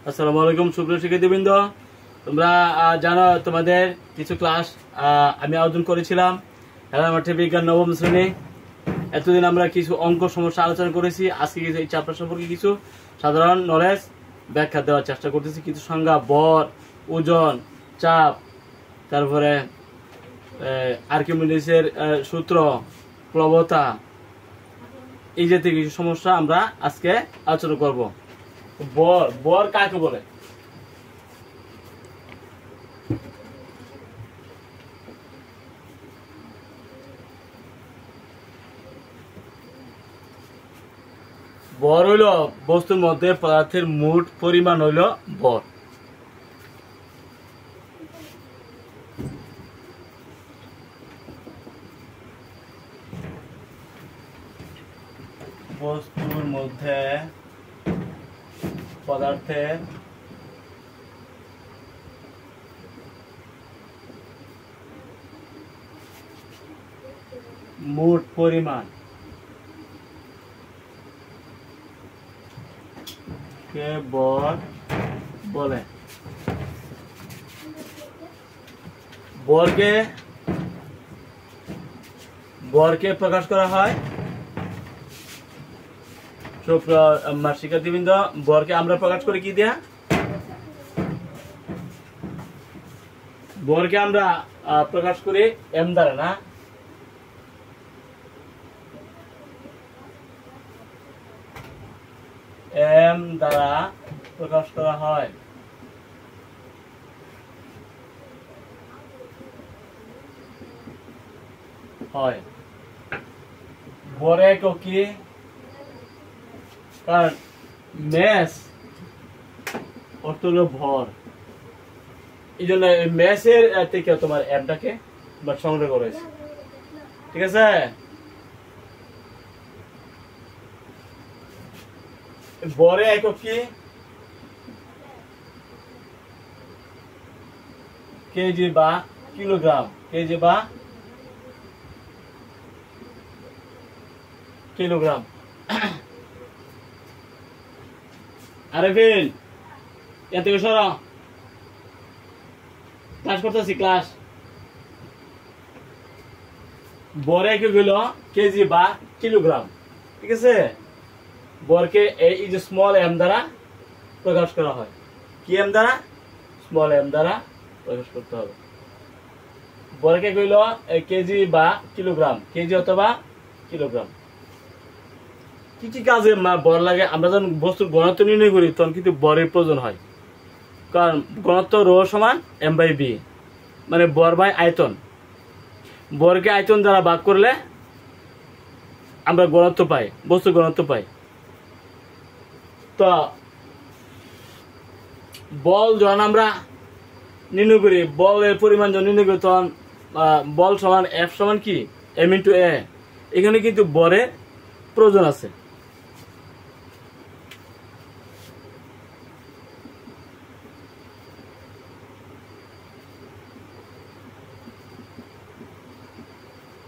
আসসালামু আলাইকুম সুপ্রিয় শিক্ষার্থীবৃন্দ, তোমরা জানো তোমাদের কিছু ক্লাস আমি আয়োজন করেছিলাম হেলামাঠে বিজ্ঞান নবম শ্রেণী। এতদিন আমরা কিছু অঙ্ক সমস্যা আলোচনা করেছি। আজকে কিছু এই চ্যাপ্টার সম্পর্কে কিছু সাধারণ নলেজ ব্যাখ্যা দেওয়ার চেষ্টা করতেছি। কিছু সংজ্ঞা, ভর, ওজন, চাপ, তারপরে আর্কিমিডিসের সূত্র, প্লবতা, এই জাতীয় কিছু সমস্যা আমরা আজকে আলোচনা করব। ভর, ভর কাকে বলে? ভর হইল বস্তুর মধ্যে পদার্থের মোট পরিমাণ হইল ভর। বস্তুর মধ্যে পদার্থের মোট পরিমাণ কে ভর বলে। ভরকে প্রকাশ করা হয় শিক্ষার্থীবৃন্দ, ভরকে আমরা প্রকাশ করি কি দিয়া? ভরকে আমরা প্রকাশ করি এম দ্বারা, না? এম দ্বারা প্রকাশ করা হয়। ভরে একক কি? কারণ ম্যাস অর্থ হলো ভর, এই জন্য ম্যাসের থেকে তোমার এমটাকে সংগ্রহ করেছে। ঠিক আছে? ভরে একক কি? কেজি বা কিলোগ্রাম। কেজি বা কিলোগ্রাম। আরেফিন, এত সরা ক্লাস করতেছি, ক্লাস। ভরে একক হইল কেজি বা কিলোগ্রাম। ঠিক আছে? ভরকে এই যে স্মল এম দ্বারা প্রকাশ করা হয়। কি এম দ্বারা? স্মল এম দ্বারা প্রকাশ করতে হবে। ভরকে কইল কেজি বা কিলোগ্রাম, কেজি অথবা কিলোগ্রাম। কি কি কাজে ভর লাগে? আমরা যখন বস্তুর ঘনত্ব নির্ণয় করি তখন কিন্তু ভরের প্রয়োজন হয়। কারণ ঘনত্ব রো সমান এম বাই বি, মানে ভর বাই আয়তন। ভরকে আয়তন দ্বারা ভাগ করলে আমরা ঘনত্ব পাই, বস্তুর ঘনত্ব পাই। তো বল যখন আমরা নির্ণয় করি, বলের পরিমাণ যখন নির্ণয় করি তখন বল সমান এফ সমান কি? এম ইন্টু এ। এখানে কিন্তু ভরের প্রয়োজন আছে।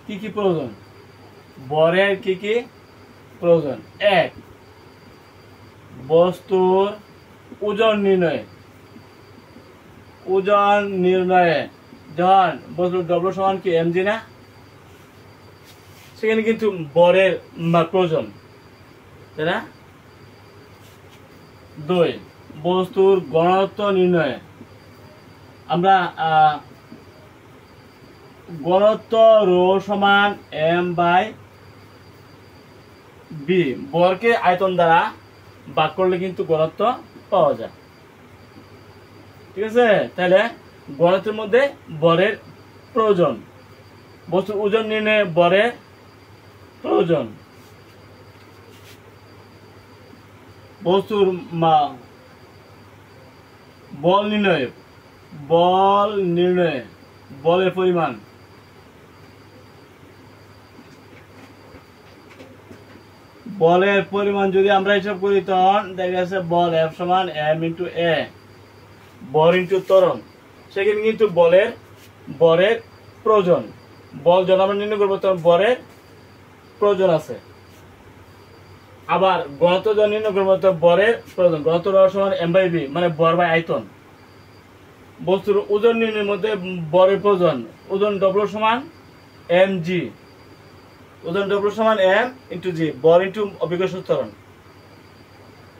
কি কি প্রয়োজন? ভরের কি কি প্রয়োজন? এক, বস্তুর ওজন নির্ণয়ে। ওজন নির্ণয়ে যখন বস্তুর ডব্লু সমান কি এম জি, না? সেখানে কিন্তু ভরের প্রয়োজন, তাই না? দুই, বস্তুর ঘনত্ব নির্ণয়ে আমরা ঘনত্ব রো সমান এম বাই বি, ভরকে আয়তন দ্বারা ভাগ করলে কিন্তু ঘনত্ব পাওয়া যায়। ঠিক আছে? তাহলে ঘনত্বের মধ্যে ভরের প্রয়োজন। বস্তুর ওজন নির্ণয়ে ভরের প্রয়োজন। বস্তুর বল নির্ণয়ে বলের পরিমাণ। বলের পরিমাণ যদি আমরা হিসাব করি তখন দেখা যাচ্ছে বল এফ সমান এম ইন্টু এ, ভর ইন্টু ত্বরণ। সেখানে কিন্তু বরের প্রয়োজন। বল যখন আমরা নির্ণয় করবো তখন বরের প্রয়োজন আছে। আবার ঘনত্ব নির্ণয় করবো তো বরের প্রয়োজন, ঘনত্ব রহস্য সমান এম বাই বি, মানে বর বাই আয়তন। বস্তুর ওজন নির্ণয়ের মধ্যে বরের প্রয়োজন, ওজন ডব্লিউ সমান এম জি, ওজন ডব্লিউ সমান এম ইন্টু জি, বর ইন্টু অভিকর্ষ ত্বরণ,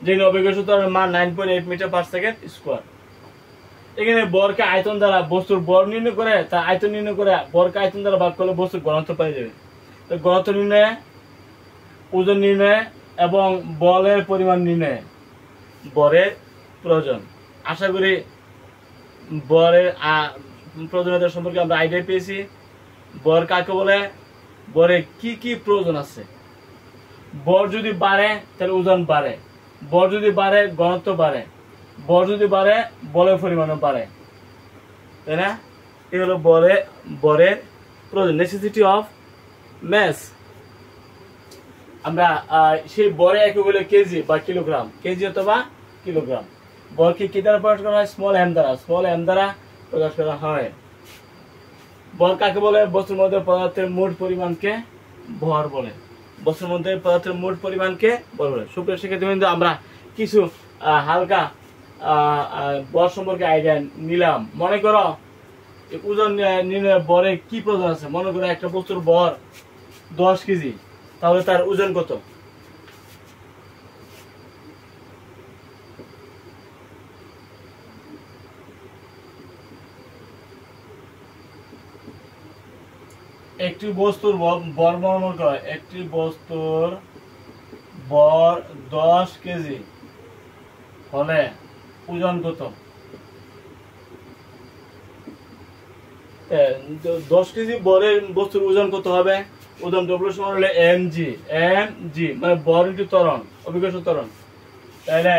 যেখানে অভিকর্ষ ত্বরণের মান 9.8 মিটার পার সেকেন্ড স্কোয়ার। এখানে বরকে আয়তন দ্বারা বস্তুর বর নির্ণয় করে, তার আয়তন নির্ণয় করে বরকে আয়তন দ্বারা ভাগ করলে বস্তুর ঘনত্ব পাওয়া যাবে। তো ঘনত্ব নির্ণয়ে, ওজন নির্ণয়ে এবং বলের পরিমাণ নির্ণয়ে বরের প্রয়োজন। আশা করি বরের প্রয়োজনীয়তা সম্পর্কে আমরা আইডিয়া পেয়েছি। বর কাকে বলে, বরে কি কি প্রয়োজন আছে। বর যদি বাড়ে তাহলে ওজন বাড়ে, বর যদি বাড়ে ঘনত্ব বাড়ে, বর যদি বাড়ে বলের পরিমাণও বাড়ে, তাই না? এই হলো বরের প্রয়োজন, নেসেসিটি অফ ম্যাস। আমরা সেই বরে একে বলে কেজি বা কিলোগ্রাম, কেজি অথবা কিলোগ্রাম। বরকে কি দ্বারা প্রকাশ করা হয়? স্মল এম দ্বারা, স্মল এম দ্বারা প্রকাশ করা হয়। বর কাকে বলে? বস্তুর মধ্যে পদার্থের মোট পরিমাণকে ভর বলে, বস্তুর মধ্যে পদার্থের মোট পরিমাণকে ভর বলে। সুপ্রিয় শিক্ষার্থী বৃন্দ, আমরা কিছু হালকা বর সম্পর্কে আইডিয়া নিলাম। মনে করো ওজন নির্ণয় বরে কি প্রয়োজন আছে। মনে করো একটা বস্তুর ভর 10 কেজি, তাহলে তার ওজন কত? একটি বস্তুর ভর মনে করো, একটি বস্তুর ভর 10 কেজি হলে ওজন কত? 10 কেজি বরের বস্তুর ওজন কত হবে? ওজন ডব্লিউ সমান হলে এম জি, এম জি মানে বর ইন্টু ত্বরণ, অভিকর্ষ ত্বরণ। তাহলে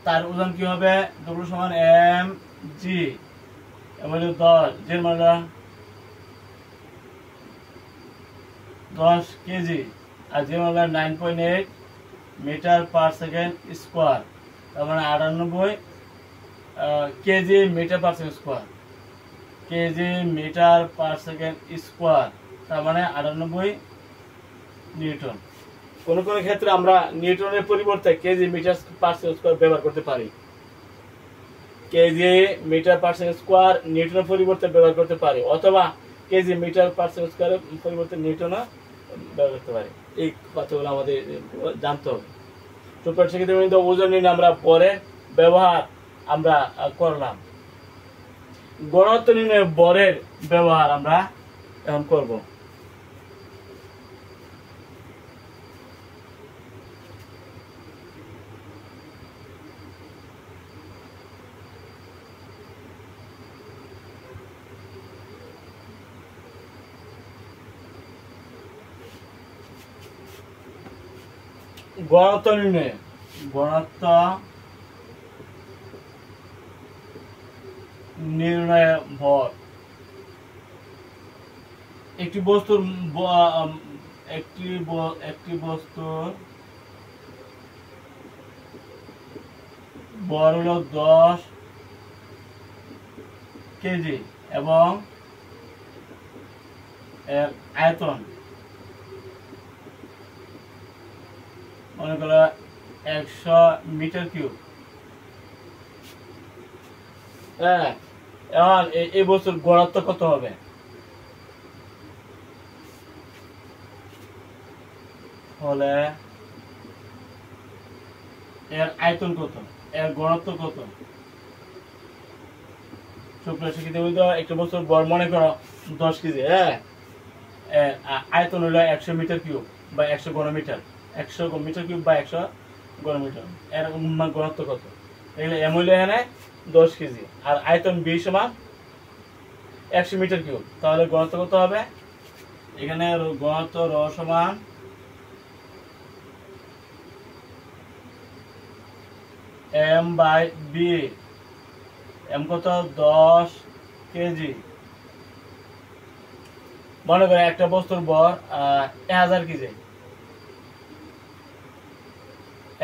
তার ওজন কি হবে? ডব্লিউ সমান এম জি, এবার 10 যে মানে 10 কেজি, আর যে মানে 9.8 মিটার পার সেকেন্ড স্কোয়ার, তার মানে 98 KG metre per second square, KG metre per second square, তার মানে 98 নিউটন। কোন কোন ক্ষেত্রে আমরা নিউটনের পরিবর্তে KG metre per second square ব্যবহার করতে পারি। KG metre per second square নিউটনের পরিবর্তে ব্যবহার করতে পারি, অথবা কেজি মিটার পার সেকেন্ড স্কোয়ারের পরিবর্তে নিউটনও ব্যবহার করতে পারি। এই কথাগুলো আমাদের জানতে হবে। সুপ্রিয় শিক্ষার্থী, ওজন নিয়ে আমরা পরে ব্যবহার আমরা করলাম। ঘনত্ব নির্ণয়ে বরের ব্যবহার আমরা এখন করব। ঘনত্ব নির্ণয়ে, ঘনত্ব নির্ণয়ে ভর। একটি বস্তুর একটি বস্তুর ভর হলো 10 কেজি এবং এর আয়তন মনে করো 100 মিটার কিউব। হ্যাঁ, এখন এই বস্তুর ঘনত্ব কত হবে? হলে এর আয়তন কত, এর ঘনত্ব কত? সুপ্রিয় শিক্ষার্থী বন্ধু, একটা বস্তুর ভর মনে করো 10 কেজি, হ্যাঁ, আয়তন হলো 100 মিটার কিউব বা 100 ঘনমিটার, 100 মিটার কিউব বা 100 ঘনমিটার। এর ঘনত্ব কত? এগুলো এম হইলো এখানে 10 কেজি আর আয়তন বি সমান 100 মিটার কিউব, তাহলে ঘনত্ব কত হবে? এখানে ঘনত্ব র সমান এম বাই বি। এম কত? 10 কেজি। মনে করে একটা বস্তুর ভর 1000 কেজি,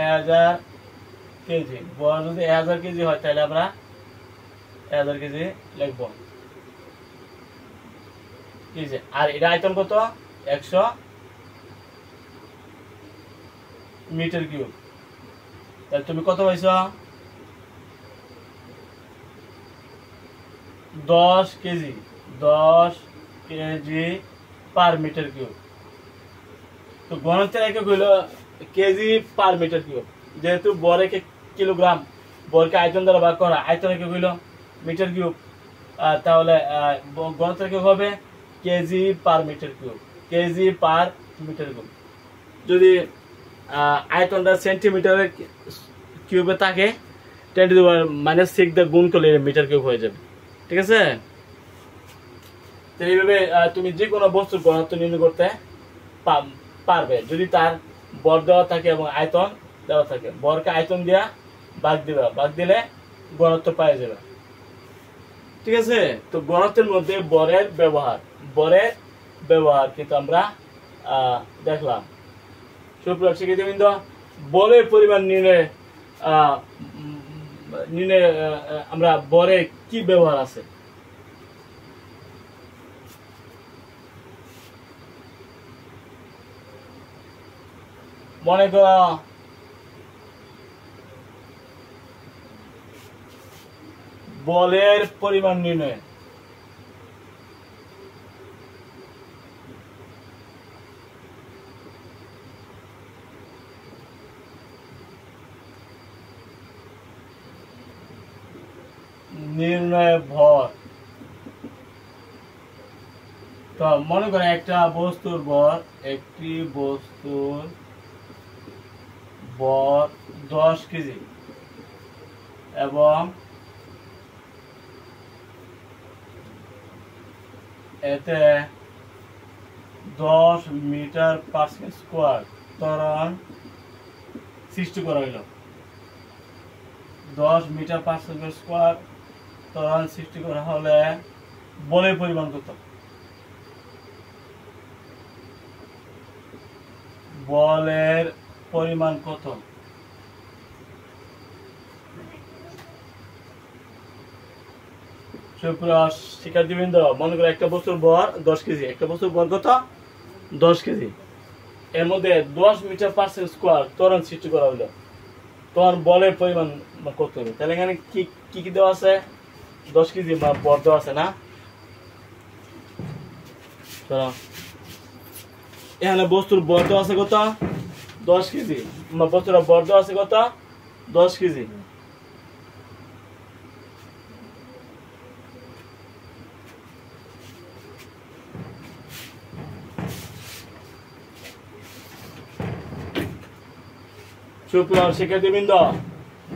1000 কেজি ভর যদি 1000 কেজি হয়, তাহলে আমরা 1000 কেজি লিখবো। আর এটা আয়তন কত? 100 মিটার কিউব। তাহলে তুমি কত পাইছ? 10 KG, 10 KG per metre cube. তো ঘনত্বের একক হইল কেজি পার মিটার কিউব। যেহেতু বর একক কিলোগ্রাম, বরকে আয়তন দ্বারা ভাগ করা, আয়তন একক হইল মিটার কিউব, তাহলে ঘনত্বের একক হবে KG per metre cube, KG per metre cube. যদি আয়তনটা সেন্টিমিটারের কিউবে থাকে, 10⁻⁻6 দিয়ে গুণ করলে মিটার কিউব হয়ে যাবে। ঠিক আছে? তো এইভাবে তুমি যে কোনো বস্তুর ঘনত্ব নির্ণয় করতে পারবে যদি তার বর দেওয়া থাকে এবং আয়তন দেওয়া থাকে। বরকে আয়তন দিয়া ভাগ দিবা, ভাগ দিলে ঘনত্ব পাওয়া যাবে। ঠিক আছে? তো ঘনত্বের মধ্যে বরের ব্যবহার কিন্তু আমরা দেখলাম। সুপ্রিয় শিক্ষার্থীবৃন্দ, বলের পরিমাণ নির্ণয়ে আমরা বরে কি ব্যবহার আছে? মনে করো বলের পরিমাণ নির্ণয় ভর। তো মনে করেন একটি বস্তুর ভর 10 কেজি এবং এতে 10 মিটার পার সেকেন্ড স্কোয়ার ত্বরণ সৃষ্টি করা হইল। 10 মিটার পার সেকেন্ড স্কোয়ার ত্বরণ সৃষ্টি করা হলে বলের পরিমাণ কত? বলের পরিমাণ কত? শিক্ষার্থীবৃন্দ, মনে করো একটা বস্তুর ভর 10 কেজি, একটা বস্তুর ভর কত? 10 কেজি। এর মধ্যে 10 মিটার পার সেকেন্ড স্কোয়ার ত্বরণ সৃষ্টি করা হলো, তখন বলের পরিমাণ কত হবে? তাহলে এখানে কি কি দেওয়া আছে? 10 কেজি ভর দেওয়া আছে না? এখানে বস্তুর ভর দেওয়া আছে কত? 10 কেজি। বস্তুর ভর দেওয়া আছে কত? 10 কেজি। সুপ্রিয় শিক্ষার্থীবৃন্দ,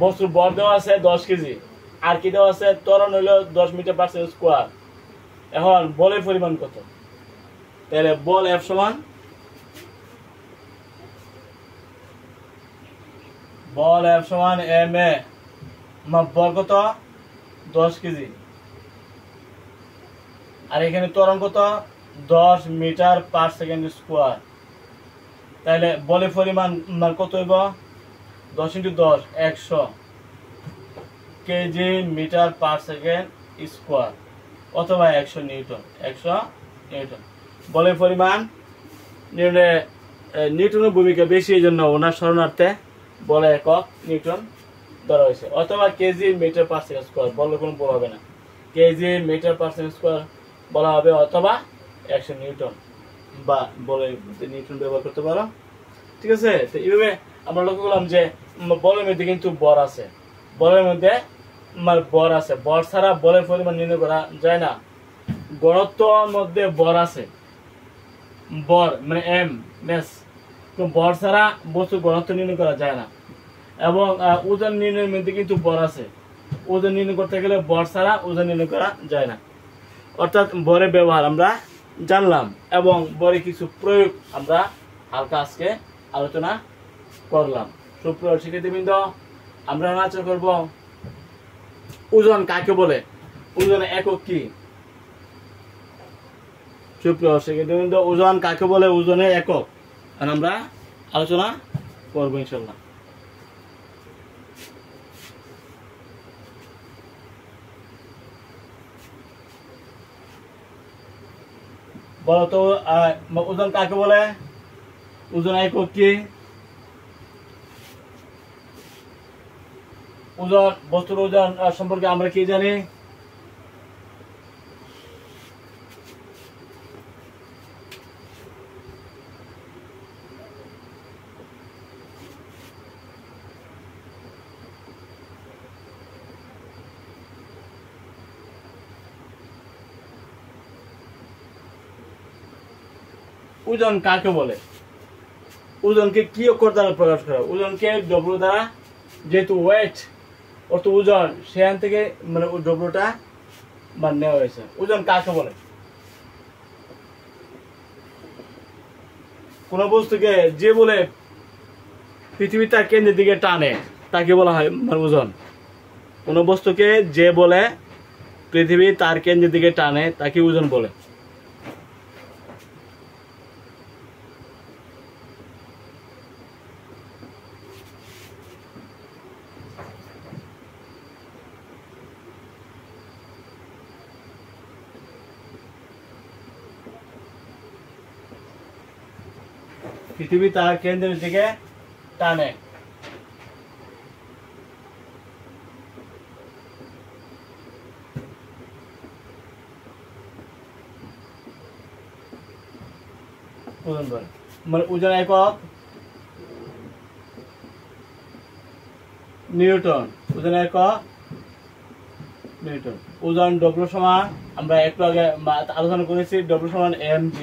বস্তুর ভর দেওয়া আছে 10 কেজি, আর কি দেওয়া আছে? ত্বরণ হইল 10 মিটার পার সেকেন্ড স্কোয়ার। এখন বলের পরিমাণ কত? তাহলে বল F সমান ma, ভর কত? 10 কেজি, আর এখানে ত্বরণ কত? 10 মিটার পার সেকেন্ড স্কোয়ার। তাহলে বলের পরিমাণ কত হইব? 10 × 10 100 KG metre per second square, অথবা 100 নিউটন। বলের পরিমাণ নিউটনের ভূমিকা বেশি, এই জন্য ওনার শরণার্থে বলে একক নিউটন ধরা হয়েছে, অথবা KG metre per second square বললে কোনো বলা হবে না, KG metre per second square বলা হবে, অথবা 100 নিউটন বা বলে নিউটন ব্যবহার করতে পারো। ঠিক আছে? তো এইভাবে আমরা লক্ষ্য করলাম যে বলের মধ্যে কিন্তু বর আছে, বলের মধ্যে বর আছে, বর ছাড়া বলের পরিমাণ নির্ণয় করা যায় না। ঘনত্বের মধ্যে বর আছে, বর মানে এম মেস, বর ছাড়া বস্তুর ঘনত্ব নির্ণয় করা যায় না। এবং ওজন নির্ণয়ের মধ্যে কিন্তু বর আছে, ওজন নির্ণয় করতে গেলে বর ছাড়া ওজন নির্ণয় করা যায় না। অর্থাৎ বরের ব্যবহার আমরা জানলাম এবং বরে কিছু প্রয়োগ আমরা হালকা আজকে আলোচনা করলাম। সুপ্রিয় শিক্ষার্থীবৃন্দ, আমরা আলোচনা করব ওজন কাকে বলে, ওজনের একক কি? সুপ্রিয় শিক্ষার্থীবৃন্দ, ওজন কাকে বলে, ওজনের একক আমরা আলোচনা করব ইনশাআল্লাহ। বলতো ওজন কাকে বলে, ওজন একক কি? ওজন, বস্তুর ওজন সম্পর্কে আমরা কি জানি? ওজন কাকে বলে? ওজনকে কি অক্ষর দ্বারা প্রকাশ করা? ওজনকে ডব্লিউ দ্বারা, যেহেতু ওয়েট অর্থ ওজন, সেখান থেকে মানে ডব্লিউটা মানে নেওয়া হয়েছে। ওজন কাকে বলে? কোন বস্তুকে যে বলে পৃথিবী তার কেন্দ্রের দিকে টানে তাকে বলা হয় মানে ওজন। কোন বস্তুকে যে বলে পৃথিবী তার কেন্দ্রের দিকে টানে তাকে ওজন বলে। পৃথিবী তার কেন্দ্রের দিকে টানে। ওজন বলে মানে ওজন একক নিউটন। ওজন একক নিউটন। ওজন ডব্লিউ সমান, আমরা একটু আগে আলোচনা করেছি, ডব্লিউ সমান mg।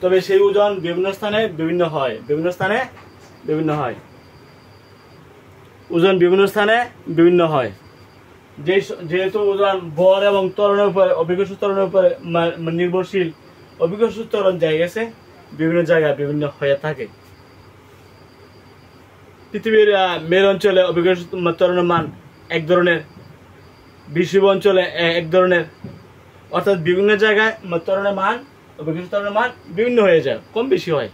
তবে সেই ওজন বিভিন্ন স্থানে বিভিন্ন হয়, বিভিন্ন স্থানে বিভিন্ন হয়। ওজন বিভিন্ন স্থানে বিভিন্ন হয়। যেহেতু ওজন ভর এবং ত্বরণের উপরে, অভিকর্ষ ত্বরণের উপরে নির্ভরশীল, অভিকর্ষ ত্বরণ জায়গা গেছে বিভিন্ন জায়গায় বিভিন্ন হয়ে থাকে। পৃথিবীর মেরু অঞ্চলে অভিকর্ষ ত্বরণের মান এক ধরনের, বিষুব অঞ্চলে এক ধরনের, অর্থাৎ বিভিন্ন জায়গায় ত্বরণের মান, অভিকর্ষ ত্বরণের মান বিভিন্ন হয়ে যায়, কম বেশি হয়,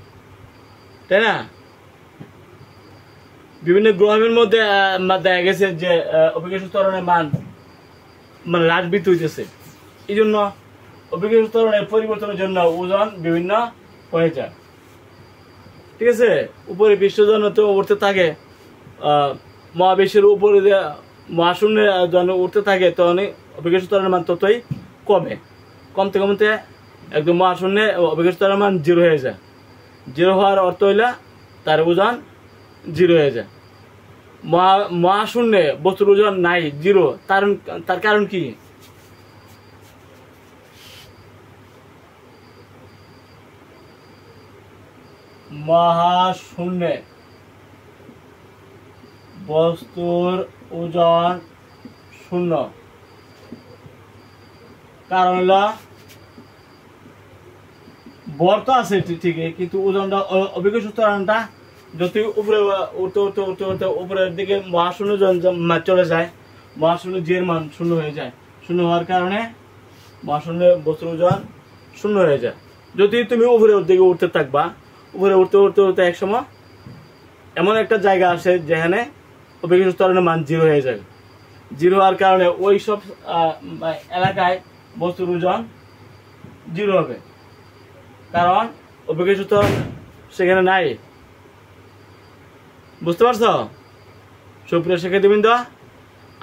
তাই না? বিভিন্ন গ্রহের মধ্যে দেখা গেছে যে অভিকর্ষ ত্বরণের মান মানে হ্রাস বৃদ্ধি হইতেছে। এই জন্য অভিকর্ষ ত্বরণের পরিবর্তনের জন্য ওজন বিভিন্ন হয়ে যায়। ঠিক আছে? উপরে বিশ্বজন তো উঠতে থাকে, মহাবিশ্বের উপরে মহাশূন্যের জন্য উঠতে থাকে, তখন অভিকর্ষ ত্বরণের মান ততই কমে। কমতে কমতে একদম মহাশূন্যে অভিকর্ষ ত্বরণের মান 0 হয়ে যায়। 0 হওয়ার অর্থ হইলে তার ওজন 0 হয়ে যায়। মহাশূন্যে বস্তুর ওজন নাই, 0। তার কারণ কি? মহাশূন্যে বস্তুর ওজন 0। কারণ হলো ভর তো আছে ঠিকই, কিন্তু ওজনটা, অভিকর্ষ ত্বরণটা যতই উপরে উঠতে উঠতে উঠতে উঠতে উপরের দিকে মহাশূন্য চলে যায়, মহাশূন্য জির মান 0 হয়ে যায়। 0 হওয়ার কারণে মহাশূন্য বস্তুর ওজন 0 হয়ে যায়। যদি তুমি উপরের দিকে উঠতে থাকবা, উপরে উঠতে উঠতে উঠতে এক সময় এমন একটা জায়গা আসে যেখানে অভিকর্ষ ত্বরণের মান 0 হয়ে যায়। 0 হওয়ার কারণে ওই সব এলাকায় বস্তুর ওজন 0 হবে, কারণ অভিকর্ষ ত্বরণ সেখানে নাই। বুঝতে পারছো সুপ্রিয় শিক্ষার্থীবৃন্দ?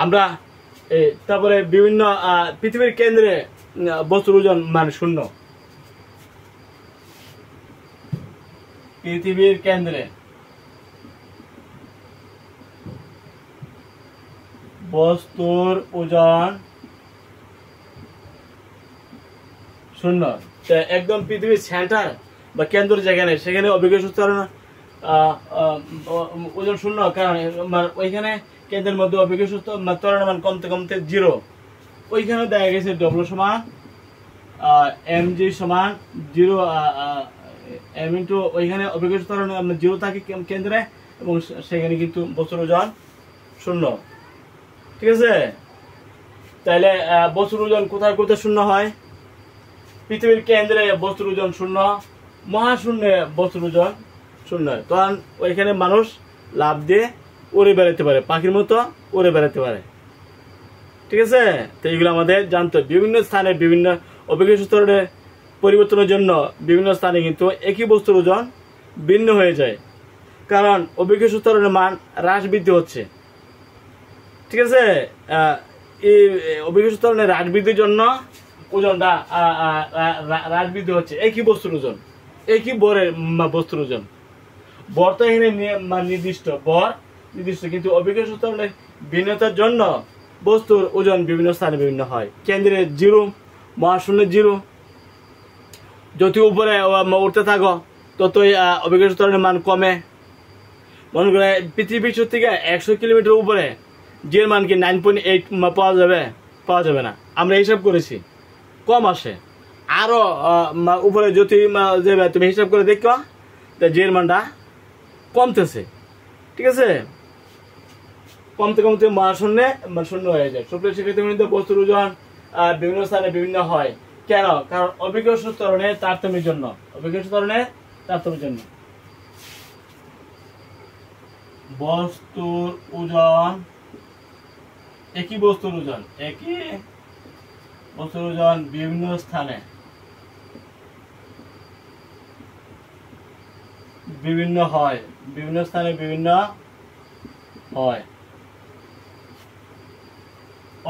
আমরা তারপরে বিভিন্ন পৃথিবীর কেন্দ্রে বস্তুর ওজন মানে 0। পৃথিবীর কেন্দ্রে বস্তুর ওজন 0। একদম পৃথিবীর সেন্টার বা কেন্দ্র যেখানে, সেখানে অভিকর্ষ ত্বরণ ওজন 0। কারণ ওইখানে কেন্দ্রের মধ্যে অভিকর্ষ ত্বরণের মান কমতে কমতে 0। ওইখানে দেখা গেছে ডব্লিউ সমান mg সমান 0 m ইন্টু, ওইখানে অভিকর্ষ ত্বরণ 0 থাকে কেন্দ্রে, এবং সেখানে কিন্তু বস্তুর ওজন 0। ঠিক আছে? তাহলে বস্তুর ওজন কোথায় কোথায় 0 হয়? পৃথিবীর কেন্দ্রে বস্তুর ওজন 0, মহাশূন্যে বস্তুর ওজন 0। তখন ওইখানে মানুষ লাফ দিয়ে উড়ে বেড়াতে পারে, পাখির মতো উড়ে বেড়াতে পারে। ঠিক আছে? তো এইগুলো আমাদের জানতে হবে। বিভিন্ন স্থানে বিভিন্ন অভিকর্ষ ত্বরণের পরিবর্তনের জন্য বিভিন্ন স্থানে কিন্তু একই বস্তুর ওজন ভিন্ন হয়ে যায়, কারণ অভিকর্ষ ত্বরণের মান হ্রাস বৃদ্ধি হচ্ছে। ঠিক আছে। এই অভিকর্ষ ত্বরণের হ্রাস বৃদ্ধির জন্য ওজনটা হ্রাস বৃদ্ধি হচ্ছে। একই বস্তুর ওজন, একই বরের বস্তুর ওজন। বর তো এখানে নির্দিষ্ট, বর নির্দিষ্ট, কিন্তু অভিকর্ষ ত্বরণের ভিন্নতার জন্য বস্তুর ওজন বিভিন্ন স্থানে বিভিন্ন হয়। কেন্দ্রে 0, মহাশূন্য 0। যত উপরে উঠতে থাকো ততই অভিকর্ষ ত্বরণের মান কমে। মনে করে পৃথিবীর থেকে 100 কিলোমিটার উপরে যে মান কি 9.8 পাওয়া যাবে না। আমরা হিসাব করেছি, কম আসে। আরো উপরে যদি তুমি হিসাব করে দেখো যে মানটা কমতেছে। ঠিক আছে, কমতে কমতে মহাশূন্য শূন্য হয়ে যায়। সুপ্রিয় শিক্ষার্থী, বস্তুর ওজন বিভিন্ন স্থানে বিভিন্ন হয়। কেন? কারণ অভিকর্ষ ত্বরণের তারতম্যের জন্য। অভিকর্ষ ত্বরণের তারতম্যের জন্য বস্তুর ওজন, একই বস্তুর ওজন, একই বস্তুর ওজন বিভিন্ন স্থানে বিভিন্ন হয়, বিভিন্ন স্থানে বিভিন্ন হয়।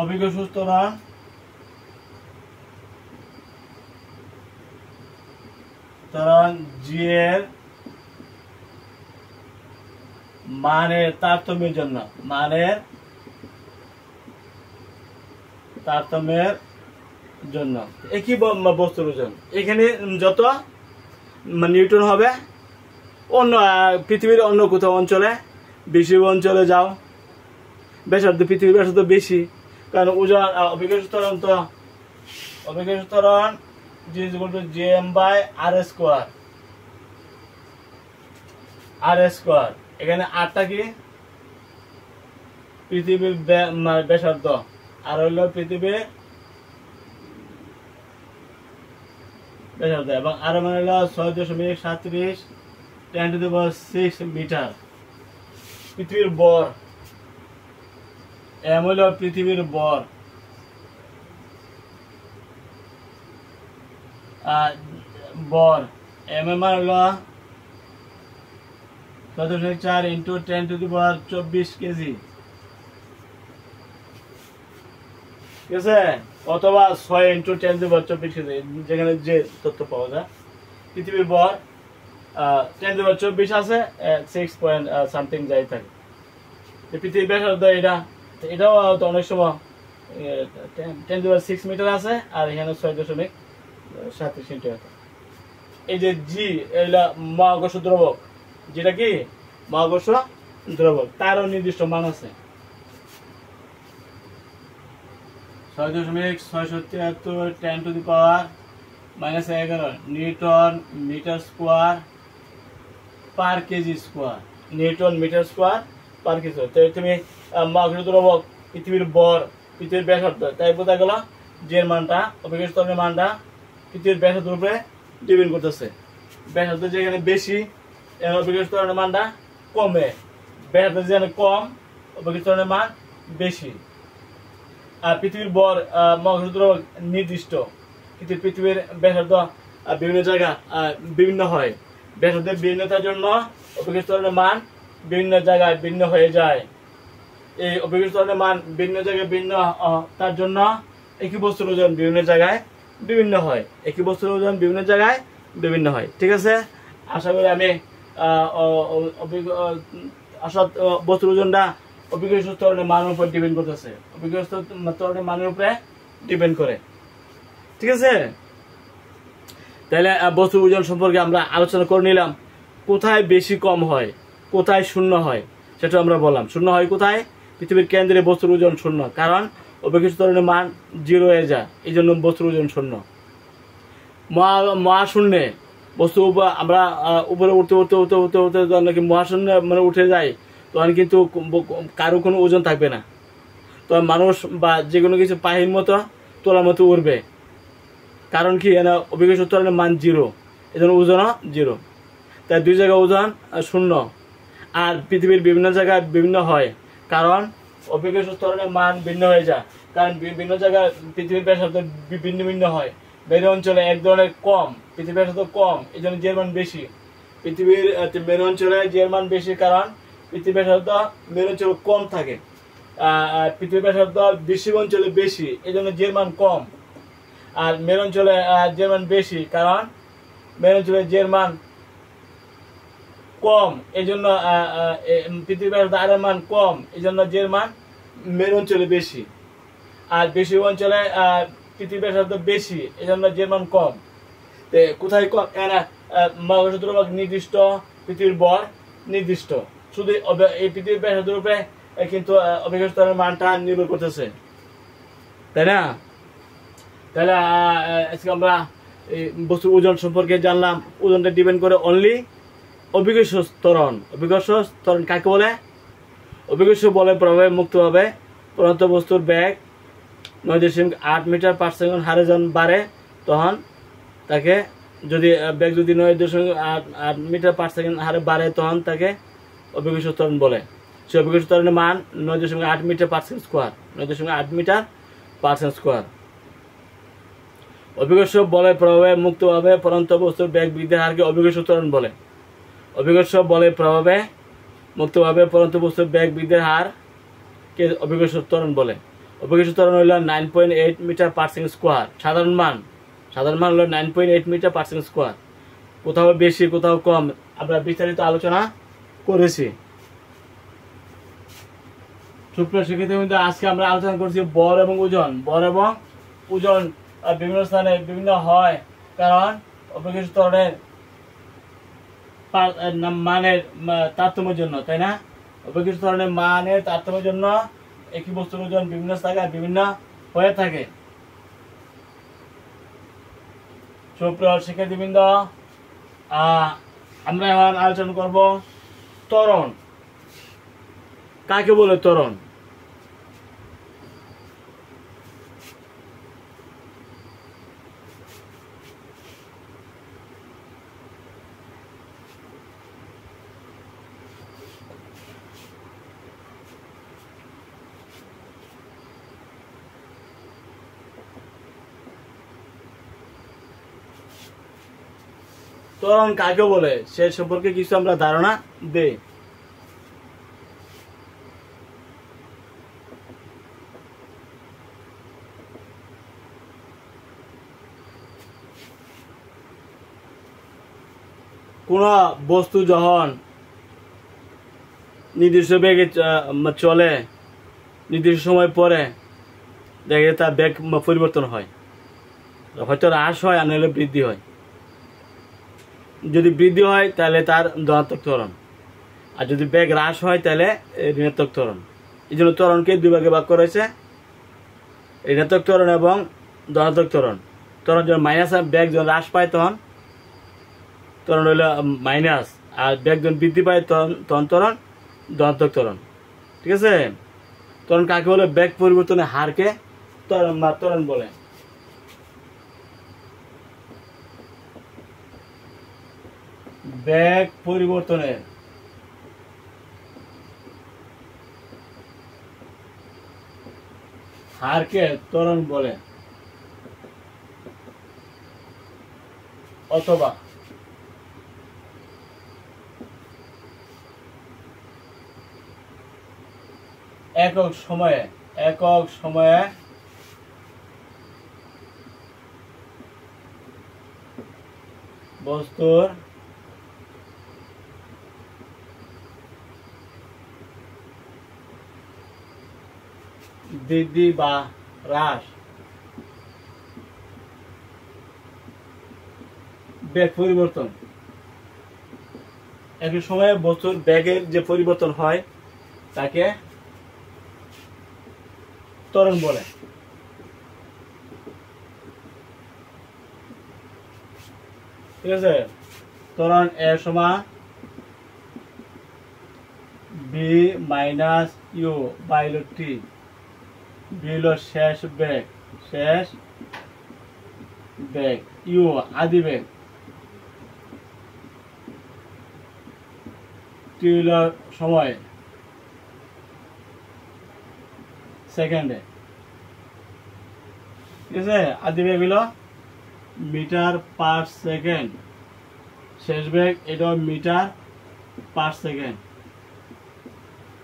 অভিকর্ষ ত্বরণ জি এর মানের তারতম্যের জন্য, মানের তারতম্যের জন্য একই বস্তুর ওজন। এখানে যত নিউটন হবে, অন্য পৃথিবীর অন্য কোথাও অঞ্চলে, বেশি অঞ্চলে যাও, ব্যাসার্ধ, পৃথিবীর ব্যাসার্ধ বেশি, কারণ ওজন অভিকর্ষ ত্বরণ তো অভিকর্ষ ত্বরণ G/r², r²। এখানে আরটা কি পৃথিবীর ব্যাসার্ধ, আর হইল পৃথিবীর ব্যাসার্ধ, এবং আর মানে হলো 6.37 10⁶ মিটার। পৃথিবীর বর, এম হইল পৃথিবীর বর, বর এম এর মান হলো 6.4 × 10⁻²৪ কেজি। ঠিক আছে, অথবা 6 × 10⁻²৪ কেজি, যেখানে যে তথ্য পাওয়া যায়। পৃথিবীর বর 10⁻²৪ আছে, 6 পয়েন্ট সামথিং যাই থাকে। পৃথিবীর ব্যাসার্ধ এটাও অনেক সময় 10⁶ মিটার আছে, আর এখানে 6.37 মিটার। এই যে জি, এইটা মহাকর্ষ দ্রবক, যেটা কি মহাকর্ষ দ্রবক, তারও নির্দিষ্ট মান আছে। 6.673 10⁻11 newton metre square per KG square, newton metre square per KG. তো তুমি মহাকর্ষ দ্রবক, পৃথিবীর বর, পৃথিবীর ব্যাসার্ধ, তাই বোঝা গেল যে মানটা, অভিকর্ষ ত্বরণের মানটা পৃথিবীর ব্যাসার্ধের উপরে ডিপেন্ড করতেছে। ব্যাসার্ধ যেখানে বেশি, অভিকর্ষ ত্বরণের মানটা কমে। ব্যাসার্ধ যেখানে কম, অভিকর্ষ ত্বরণের মান বেশি। আর পৃথিবীর বর, মহাকর্ষ দ্রবক নির্দিষ্ট, কিন্তু পৃথিবীর ব্যাসার্ধ বিভিন্ন জায়গা বিভিন্ন হয়। ব্যাসার্ধের বিভিন্নতার জন্য অভিকর্ষ ত্বরণের মান বিভিন্ন জায়গায় ভিন্ন হয়ে যায়। এই অভিকর্ষ ত্বরণের মান বিভিন্ন জায়গায় ভিন্ন, তার জন্য একই বস্তুর ওজন বিভিন্ন জায়গায় বিভিন্ন হয়। একই বস্তুর ওজন বিভিন্ন জায়গায় বিভিন্ন হয়। ঠিক আছে, আশা করি আমি বস্তুর ওজনটা অভিকর্ষ ত্বরণের মানের উপর ডিপেন্ড করতেছে, অভিকর্ষ ত্বরণের মানের উপরে ডিপেন্ড করে। ঠিক আছে, তাহলে বস্তুর ওজন সম্পর্কে আমরা আলোচনা করে নিলাম। কোথায় বেশি কম হয়, কোথায় শূন্য হয়, সেটা আমরা বললাম। শূন্য হয় কোথায়? পৃথিবীর কেন্দ্রে বস্তুর ওজন শূন্য, কারণ অভিকর্ষ ত্বরণের মান 0 হয়ে যায়, এই জন্য বস্তুর ওজন শূন্য। মহাশূন্যে বস্তু আমরা উপরে উঠতে উঠতে উঠতে উঠতে উঠতে যখন নাকি মহাশূন্য মানে উঠে যায়, তখন কিন্তু কারো কোনো ওজন থাকবে না। তখন মানুষ বা যে কোনো কিছু পাখির মতো তোলার মতো উঠবে। কারণ কি, অভিকর্ষ ত্বরণের মান 0, এই জন্য ওজনও 0। তাই দুই জায়গায় ওজন শূন্য। আর পৃথিবীর বিভিন্ন জায়গায় বিভিন্ন হয়, কারণ অভিকর্ষ ত্বরণের মান ভিন্ন হয়ে যায়। কারণ বিভিন্ন জায়গায় পৃথিবীর ব্যাসার্ধ ভিন্ন ভিন্ন হয়। মেরু অঞ্চলে এক ধরনের কম, পৃথিবীর ব্যাসার্ধ কম, এই জন্য জের মান বেশি। পৃথিবীর মেরু অঞ্চলে জের মান বেশি, কারণ পৃথিবীর ব্যাসার্ধ মেরু অঞ্চলে কম থাকে। পৃথিবীর ব্যাসার্ধ বৃষ্টিক অঞ্চলে বেশি, এই জন্য জের মান কম। আর মেরু অঞ্চলে জের মান বেশি, কারণ মেরু অঞ্চলে জের মান কম, এই জন্য পৃথিবীর ব্যাসার্ধ আর এর মান কম, এই জন্য জের মান মেরু অঞ্চলে বেশি। আর বৃষ্টিক অঞ্চলে পৃথিবীর ব্যাসার্ধ বেশি, এই জন্য জের মান কম। কোথায় কম? মহাকর্ষ দ্রব্যক নির্দিষ্ট, পৃথিবীর ভর নির্দিষ্ট, শুধু এই পৃথিবীর ব্যাসার্ধের উপরে কিন্তু অভিকর্ষ ত্বরণের মানটা নির্ভর করতেছে, তাই না? তাহলে আজকে আমরা এই বস্তুর ওজন সম্পর্কে জানলাম। ওজনটা ডিপেন্ড করে অনলি অভিকর্ষ ত্বরণ। অভিকর্ষ ত্বরণ কাকে বলে? অভিকর্ষ বলের প্রভাবে মুক্তভাবে প্রদত্ত বস্তুর বেগ 9.8 মিটার পার সেকেন্ড হারে যখন বাড়ে, তখন তাকে যদি বেগ যদি 9.8 মিটার পার সেকেন্ড হারে বাড়ে, তখন তাকে অভিকর্ষ ত্বরণ বলে। সে অভিকর্ষ ত্বরণের মান 9.8 metre per second square, 9.8 metre per second square. অভিকর্ষ বলের প্রভাবে মুক্তভাবে পড়ন্ত বস্তুর বেগ বৃদ্ধির হারকে অভিকর্ষ ত্বরণ বলে। অভিকর্ষ বলের প্রভাবে মুক্তভাবে পড়ন্ত বস্তুর বেগ বৃদ্ধির হারকে অভিকর্ষ ত্বরণ বলে। অভিকর্ষ ত্বরণ হইল 9.8 মিটার পার সেকেন্ড স্কোয়ার। সাধারণ মান হলো 9.8 মিটার পার সেকেন্ড স্কোয়ার। কোথাও বেশি, কোথাও কম, আমরা বিস্তারিত আলোচনা করেছি। সুপ্রিয় শিক্ষার্থী, আজকে আমরা আলোচনা করছি বল এবং ওজন। বল এবং ওজন বিভিন্ন স্থানে বিভিন্ন হয়, কারণ অভিকর্ষ ত্বরণের মানের তারতম্যের জন্য, তাই না? অভিকর্ষ ত্বরণের মানের তারতম্যের জন্য একই বস্তুর ওজন বিভিন্ন জায়গায় বিভিন্ন হয়ে থাকে। সুপ্রিয় শিক্ষার্থীবৃন্দ, আমরা এখন আলোচনা করব ত্বরণ কাকে বলে। ত্বরণ ত্বরণ কাকে বলে সে সম্পর্কে কিছু আমরা ধারণা দেই। কোন বস্তু যখন নির্দিষ্ট বেগে চলে, নির্দিষ্ট সময় পরে দেখে তার বেগ পরিবর্তন হয়, হয়তো হ্রাস হয় আর নাহলে বৃদ্ধি হয়। যদি বৃদ্ধি হয় তাহলে তার ধনাত্মক ত্বরণ, আর যদি বেগ হ্রাস হয় তাহলে ঋণাত্মক ত্বরণ। এই জন্য ত্বরণকে দুই ভাগে ভাগ করেছে, ঋণাত্মক ত্বরণ এবং ধনাত্মক ত্বরণ। ত্বরণ যখন মাইনাস, বেগ যখন হ্রাস পায় তখন ত্বরণ হইল মাইনাস, আর বেগ যখন বৃদ্ধি পায় তখন ত্বরণ ধনাত্মক ত্বরণ। ঠিক আছে? ত্বরণ কাকে বলে? বেগ পরিবর্তনের হারকে ত্বরণ বলে। বেগ পরিবর্তনের হারকে ত্বরণ বলে, অথবা একক সময়ে বস্তুর বৃদ্ধি বা হ্রাস, বেগ পরিবর্তন। একই সময়ে বস্তুর বেগের যে পরিবর্তন হয় তাকে ত্বরণ বলে। ঠিক আছে? ত্বরণ এ সমান V minus U by T. V হল শেষ বেগ, ইউ আদি বেগ, টি হল সময় সেকেন্ডে। ঠিক আছে? আদি বেগ হলো মিটার পার সেকেন্ড, শেষ বেগ এটা মিটার পার সেকেন্ড,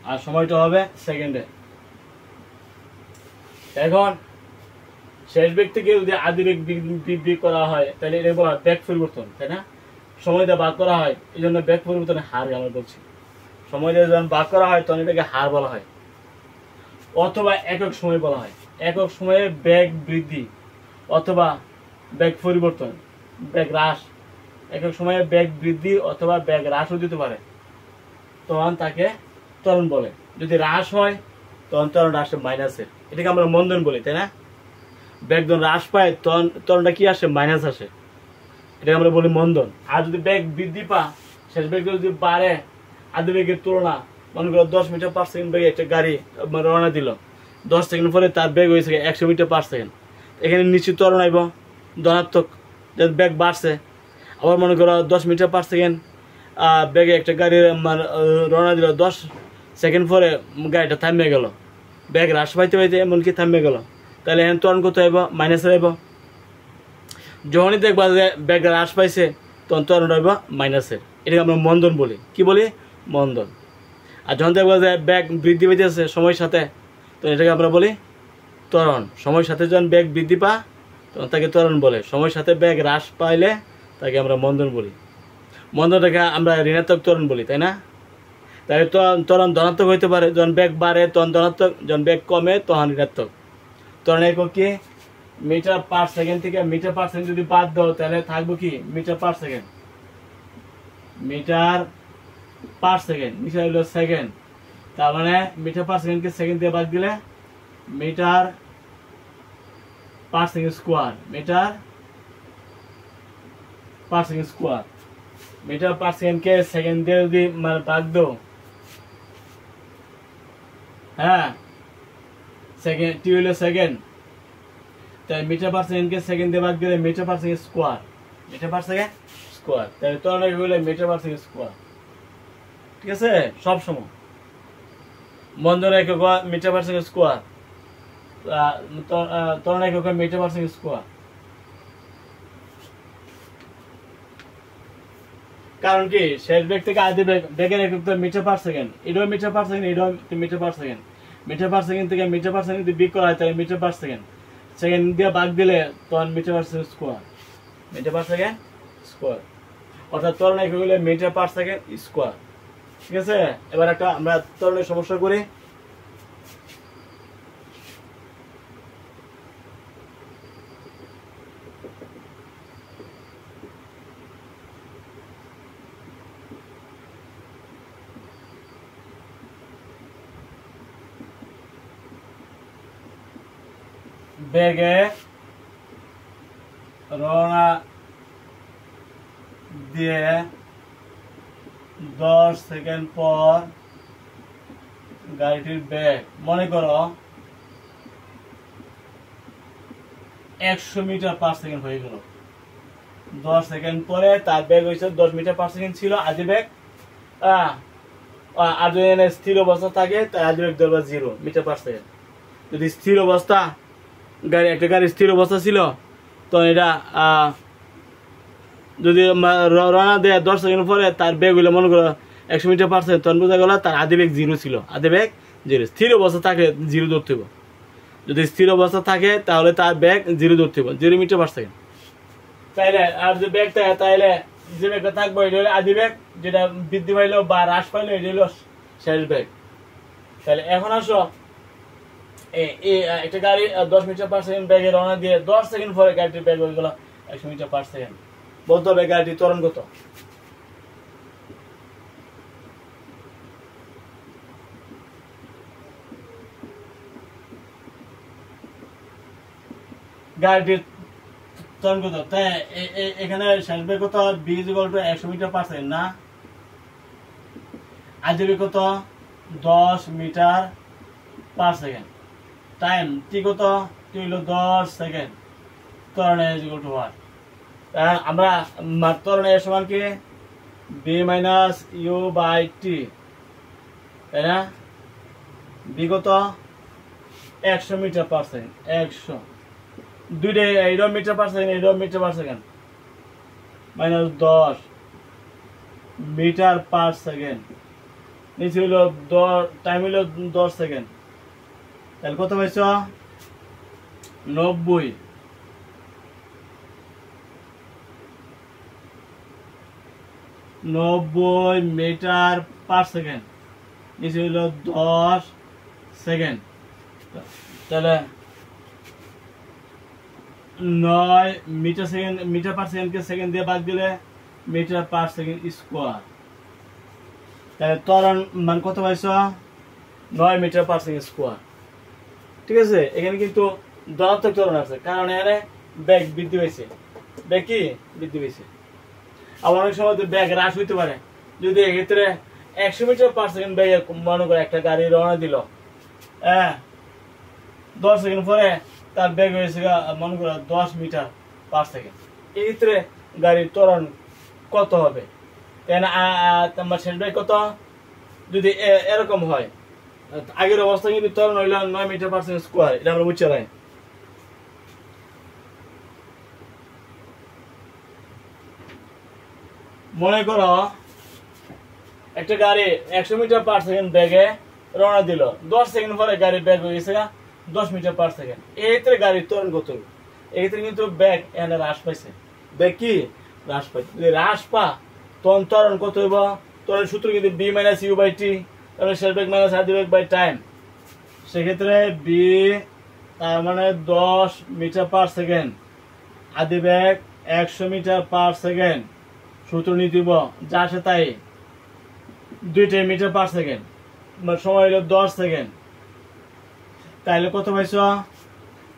আর সময়টা হবে সেকেন্ডে। এখন শেষ বেগ থেকে যদি আদি বেগ বৃদ্ধি করা হয় তাহলে এটা বলা হয় বেগ পরিবর্তন, তাই না? সময় দিয়ে ভাগ করা হয়, এই জন্য বেগ পরিবর্তনের হার আমরা বলছি। সময় দিয়ে যখন ভাগ করা হয় তখন এটাকে হার বলা হয়, অথবা একক সময় বলা হয়। একক সময়ে বেগ বৃদ্ধি অথবা বেগ পরিবর্তন, বেগ হ্রাস, একক সময়ে বেগ বৃদ্ধি অথবা বেগ হ্রাসও দিতে পারে, তখন তাকে ত্বরণ বলে। যদি হ্রাস হয় তখন ত্বরণ আসে মাইনাসের, এটাকে আমরা মন্দন বলি, তাই না? বেগ যখন হ্রাস পায় তখন ত্বরণটা কি আসে? মাইনাস আসে, এটাকে আমরা বলি মন্দন। আর যদি বেগ বৃদ্ধি পা, শেষ বেগ যদি বাড়ে আদি বেগের তুলনা, মনে করো 10 মিটার পার সেকেন্ড বেগে একটা গাড়ি রওনা দিল, 10 সেকেন্ড পরে তার বেগ হয়েছে 100 মিটার পার সেকেন্ড, এখানে নিশ্চিত ত্বরণ আইব ধনাত্মক, বেগ বাড়ছে। আবার মনে করো 10 মিটার পার সেকেন্ড বেগে একটা গাড়ি রওনা দিল, 10 সেকেন্ড পরে গাড়িটা থামিয়ে গেল, বেগ হ্রাস পাইতে পাইতে এমনকি থামিয়ে গেল, তাহলে এখন ত্বরণ কত আইব? মাইনাসে আইব। যখনই দেখবা যে বেগ হ্রাস পাইছে তখন ত্বরণ আইব মাইনাসের, এটাকে আমরা মন্দন বলি। কি বলি? মন্দন। আর যখন দেখবা যে বেগ বৃদ্ধি পাইতেছে সময়ের সাথে, তো এটাকে আমরা বলি ত্বরণ। সময়ের সাথে যখন বেগ বৃদ্ধি পা তখন তাকে ত্বরণ বলে, সময়ের সাথে বেগ হ্রাস পাইলে তাকে আমরা মন্দন বলি। মন্দনটাকে আমরা ঋণাত্মক ত্বরণ বলি, তাই না? তাই ত্বরণ ধনাত্মক হইতে পারে, যখন বেগ বাড়ে তখন ধনাত্মক, যখন বেগ কমে তখন ঋণাত্মক। ত্বরণ একক কি? মিটার পার সেকেন্ড থেকে মিটার পার সেকেন্ড যদি বাদ দাও তাহলে থাকবো কি? Metre per second. Metre per second নিচে হলো সেকেন্ড, তার মানে মিটার পার সেকেন্ডকে সেকেন্ড দিয়ে বাদ দিলে metre per second square, metre per second square. Metre per সেকেন্ডকে সেকেন্ড দিয়ে যদি ভাগ দাও, হ্যাঁ সেকেন্ড টি হলো সেকেন্ড, তাই মিটার পার সেকেন্ডকে সেকেন্ড দিয়ে ভাগ দিলে metre per second square, metre per second square. তাই ত্বরণ হইলে মিটার পার সেকেন্ড স্কোয়ার, ঠিক আছে? সব সময় মন্দন একক মিটার পার সেকেন্ড স্কোয়ার, ত্বরণ একক মিটার পার সেকেন্ড স্কোয়ার। কারণ কি? শেষ বেগ থেকে আদি বেগের একক তো মিটার পার সেকেন্ড, এটাও মিটার পার সেকেন্ড, এটাও metre per second. Metre per second থেকে মিটার পার সেকেন্ড যদি বিয়োগ করা হয় তাহলে মিটার পার সেকেন্ড, সেকেন্ড দিয়ে ভাগ দিলে তখন metre per second square, metre per second square. অর্থাৎ ত্বরণ একক হলে মিটার পার সেকেন্ড স্কোয়ার, ঠিক আছে? এবার একটা আমরা ত্বরণের সমস্যা করি। বেগে রওনা দিয়ে 10 সেকেন্ড পর গাড়িটির বেগ মনে করো 100 মিটার পার সেকেন্ড হয়ে গেল। 10 সেকেন্ড পরে তার বেগ হয়েছে 10 মিটার পার সেকেন্ড ছিল আদি বেগ, আর যদি স্থির অবস্থা থাকে তাই আদি বেগ ধরবা 0 মিটার পার সেকেন্ড। যদি স্থির অবস্থা একটা গাড়ি স্থির অবস্থা ছিল তো এটা যদি রওনা দেয় 10 সেকেন্ড পরে তার বেগ হইলে মনে করো 100 মিটার পার সেকেন্ড, তখন বোঝা গেল তার আদি বেগ 0 ছিল, আদি বেগ 0। স্থির অবস্থা থাকে 0 ধরতে হবে, যদি স্থির অবস্থা থাকে তাহলে তার বেগ 0 ধরতে হবে, 0 মিটার পার সেকেন্ড। তাইলে আর যে বেগ থাকে তাইলে যে বেগটা থাকবে এটা হলো আদি বেগ, যেটা বৃদ্ধি পাইলো বা হ্রাস পাইলো এটা হলো শেষ বেগ। তাহলে এখন আসো একটা গাড়ি 10 মিটার পার সেকেন্ড বেগে রওনা দিয়ে 10 সেকেন্ড পরে গাড়িটির বেগ হয়ে গেল 100 মিটার পার সেকেন্ড। বলতে হবে গাড়িটির ত্বরণ কত? গাড়িটির ত্বরণ কত? তাই এখানে শেষ বেগ কত? b = 100 মিটার পার সেকেন্ড না? আদি বেগ কত? 10 মিটার পার সেকেন্ড। টাইম টি কত? টি হলো 10 সেকেন্ড। ত্বরণ = what? আমরা ত্বরণ এর সমান কি? b - u/t, তাই না? b কত? 100 মিটার পার সেকেন্ড, 100 দুইটাই এটা মিটার পার সেকেন্ড, এটা metre per second, -10 metre per second. নিচে হলো টাইম হলো 10 সেকেন্ড। তাহলে কত পাইছ? 90 মিটার পার সেকেন্ড, নিচে হইল 10 সেকেন্ড। তাহলে 9 মিটার পার সেকেন্ডকে সেকেন্ড দিয়ে ভাগ দিলে মিটার পার সেকেন্ড স্কোয়ার। তাহলে ত্বরণ মান কত পাইছ? 9 মিটার পার সেকেন্ড স্কোয়ার। ঠিক আছে, এখানে কিন্তু ধনাত্মক ত্বরণ আছে, কারণ এখানে বেগ বৃদ্ধি পাইছে। বেগ কি বৃদ্ধি পাইছে। আবার অনেক সময় বেগ হ্রাস হইতে পারে। যদি এক্ষেত্রে 100 মিটার পার সেকেন্ড বেগে মনে করে একটা গাড়ি রওনা দিল, 10 সেকেন্ড পরে তার বেগ হয়েছে মনে করো 10 মিটার পার সেকেন্ড। এই ক্ষেত্রে গাড়ির ত্বরণ কত হবে? তোমার শেষ বেগ কত? যদি এরকম হয়, আগের অবস্থা কিন্তু ত্বরণ হইল 9 মিটার পার সেকেন্ড স্কোয়ার, এটা আমরা বুঝতে পারি। মনে করো একটা গাড়ি 100 মিটার পার সেকেন্ড বেগে রওনা দিল, 10 সেকেন্ড পরে গাড়ির বেগ হয়ে গেছে 10 মিটার পার সেকেন্ড। এই ক্ষেত্রে গাড়ির ত্বরণ কত হবে? এই ক্ষেত্রে কিন্তু বেগ এখানে হ্রাস পাইছে। বেগ কি হ্রাস পাইছে। যদি হ্রাস পা তখন ত্বরণ কত হইব? ত্বরণের সূত্র কিন্তু b মাইনাস ইউ বাই টি, তাহলে শেষ বেগ মাইনাস আদি বেগ বাই টাইম। সেক্ষেত্রে b তার মানে 10 মিটার পার সেকেন্ড, আদি বেগ 100 মিটার পার সেকেন্ড। সূত্র নিতে দিব যা আসে তাই, 2 মিটার পার সেকেন্ড, সময় হলো 10 সেকেন্ড। তাইলে কত পাইছ?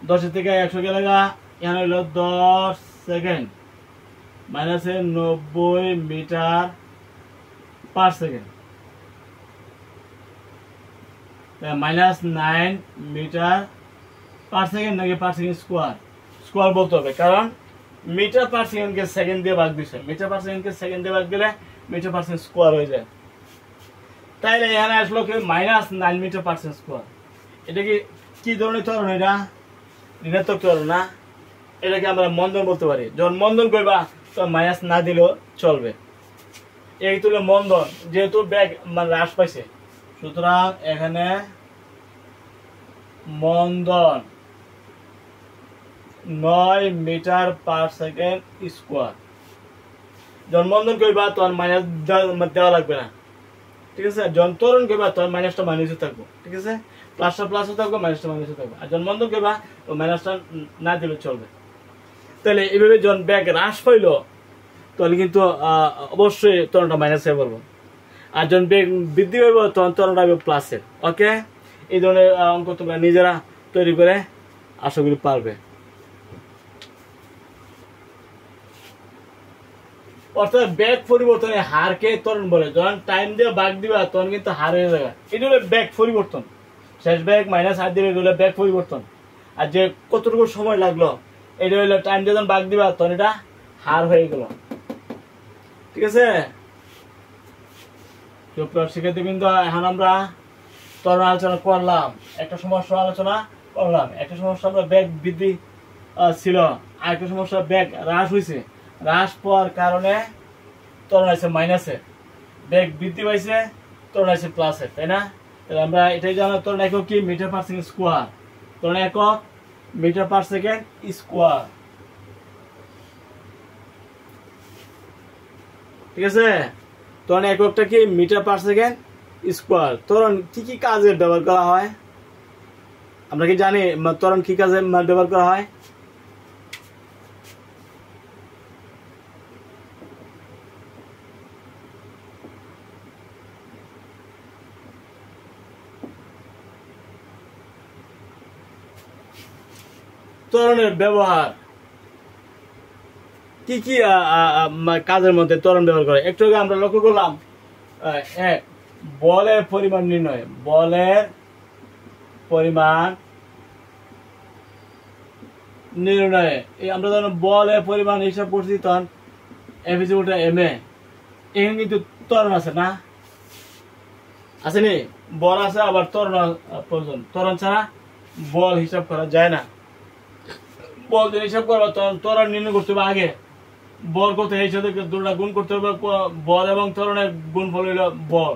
10 থেকে 100 গেলে এখানে হইল 10 সেকেন্ড মাইনাসে 90 metre per second, minus 9 metre per second নাকি পার সেকেন্ড স্কোয়ার? স্কোয়ার বলতে হবে, কারণ মিটার পার সেকেন্ডকে সেকেন্ড দিয়ে ভাগ দিছে। মিটার পার সেকেন্ডকে সেকেন্ড দিয়ে ভাগ দিলে মিটার পার সেকেন্ড স্কোয়ার হয়ে যায়। তাইলে এখানে আসলো কি minus 9 metre per second square. এটা কি ধরনের ত্বরণ? এটা ঋণাত্মক ত্বরণ না? এটাকে আমরা মন্দন বলতে পারি। যখন মন্দন করবা তখন মাইনাস না দিলেও চলবে। এই তুলে মন্দন, যেহেতু বেগ মানে হ্রাস পাইছে, সুতরাং এখানে মন্দন 9 মিটার পার সেকেন্ড স্কোয়ার। যখন মন্দন করবা তখন মাইনাস দেওয়া লাগবে না। ঠিক আছে, যখন ত্বরণ করবা তখন মাইনাসটা মাইনাসে থাকবো। ঠিক আছে, প্লাসটা প্লাসে থাকবো, মাইনাসটা মাইনাসে থাকবো। আর যখন মন্দন করবা মাইনাসটা না দিলে চলবে। তাহলে এইভাবে যখন বেগ হ্রাস পাইল তাহলে কিন্তু অবশ্যই ত্বরণটা মাইনাসে পড়বো। আর যখন বেগ বৃদ্ধি পাইব তখন ত্বরণটা হবে প্লাসের। ওকে, এই ধরনের অঙ্ক তোমরা নিজেরা তৈরি করে আশা করি পারবে। অর্থাৎ বেগ পরিবর্তনের হারকে ত্বরণ বলে। যখন টাইম দিয়ে ভাগ দিবা তখন কিন্তু হার হয়ে যাবে। এটা হলো বেগ পরিবর্তন। শেষ বেগ মাইনাস হার দিবে, হলো বেগ পরিবর্তন। আর যে কতটুকু সময় লাগলো এটা হলো টাইম দিয়ে যখন ভাগ দিবা তখন এটা হার হয়ে গেল। ঠিক আছে, শিক্ষার্থী কিন্তু এখন আমরা ত্বরণ আলোচনা করলাম, একটা সমস্যা আলোচনা করলাম। একটা সমস্যা আমরা বেগ বৃদ্ধি ছিল, আর একটা সমস্যা বেগ হ্রাস হয়েছে। হ্রাস পাওয়ার কারণে ত্বরণ আছে মাইনাসে, বেগ বৃদ্ধি পাইছে ত্বরণ আছে প্লাসে, তাই না? তাহলে আমরা এটাই জানো ত্বরণ একক কি? Metre per second square. ত্বরণ একক মিটার পার সেকেন্ড স্কোয়ার। ঠিক আছে, ত্বরণ এককটা কি? Metre per second square. ত্বরণ কি কি কাজে ব্যবহার করা হয় আমরা কি জানি? ত্বরণ কি কাজে ব্যবহার করা হয়? ত্বরণের ব্যবহার কি কি কাজের মধ্যে ত্বরণ ব্যবহার করে একটু আগে আমরা লক্ষ্য করলাম। এক, বলের পরিমাণ নির্ণয়। বলের পরিমাণ নির্ণয়ে আমরা যখন বলের পরিমাণ হিসাব করছি তখন F is equal to m a. এখানে কিন্তু ত্বরণ আছে না? আসেনি? বল আছে, আবার ত্বরণ প্রয়োজন। ত্বরণ ছাড়া বল হিসাব করা যায় না। বল যদি হিসাব করবো তখন ত্বরণ নির্ণয় করতে হবে আগে। বল করতে এই সাথে দুটা গুণ করতে হবে, বল এবং ত্বরণের গুণফল হইল বল।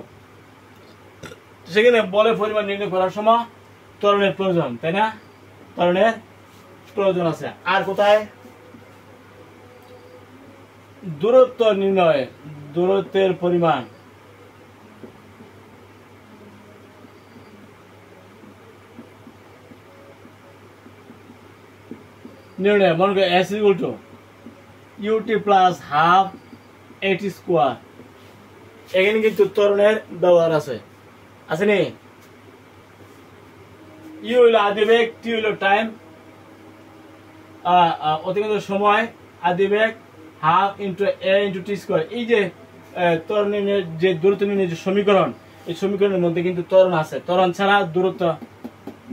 সেখানে বলের পরিমাণ নির্ণয় করার সময় ত্বরণের প্রয়োজন, তাই না? ত্বরণের প্রয়োজন আছে। আর কোথায়? দূরত্ব নির্ণয়, দূরত্বের পরিমাণ নির্ণয়। মনে করি S equal to UT plus half AT square. এখানে কিন্তু ত্বরণের ব্যবহার আছে, আছে নি? ইউ হইল আদিবেগ, টি হইল টাইম, অতিরিক্ত সময়, আদিবেগ হাফ ইন্টু এ ইন্টু টি স্কোয়ার। এই যে ত্বরণের যে দূরত্ব নির্ণয়ের যে সমীকরণ, এই সমীকরণের মধ্যে কিন্তু ত্বরণ আছে। ত্বরণ ছাড়া দূরত্ব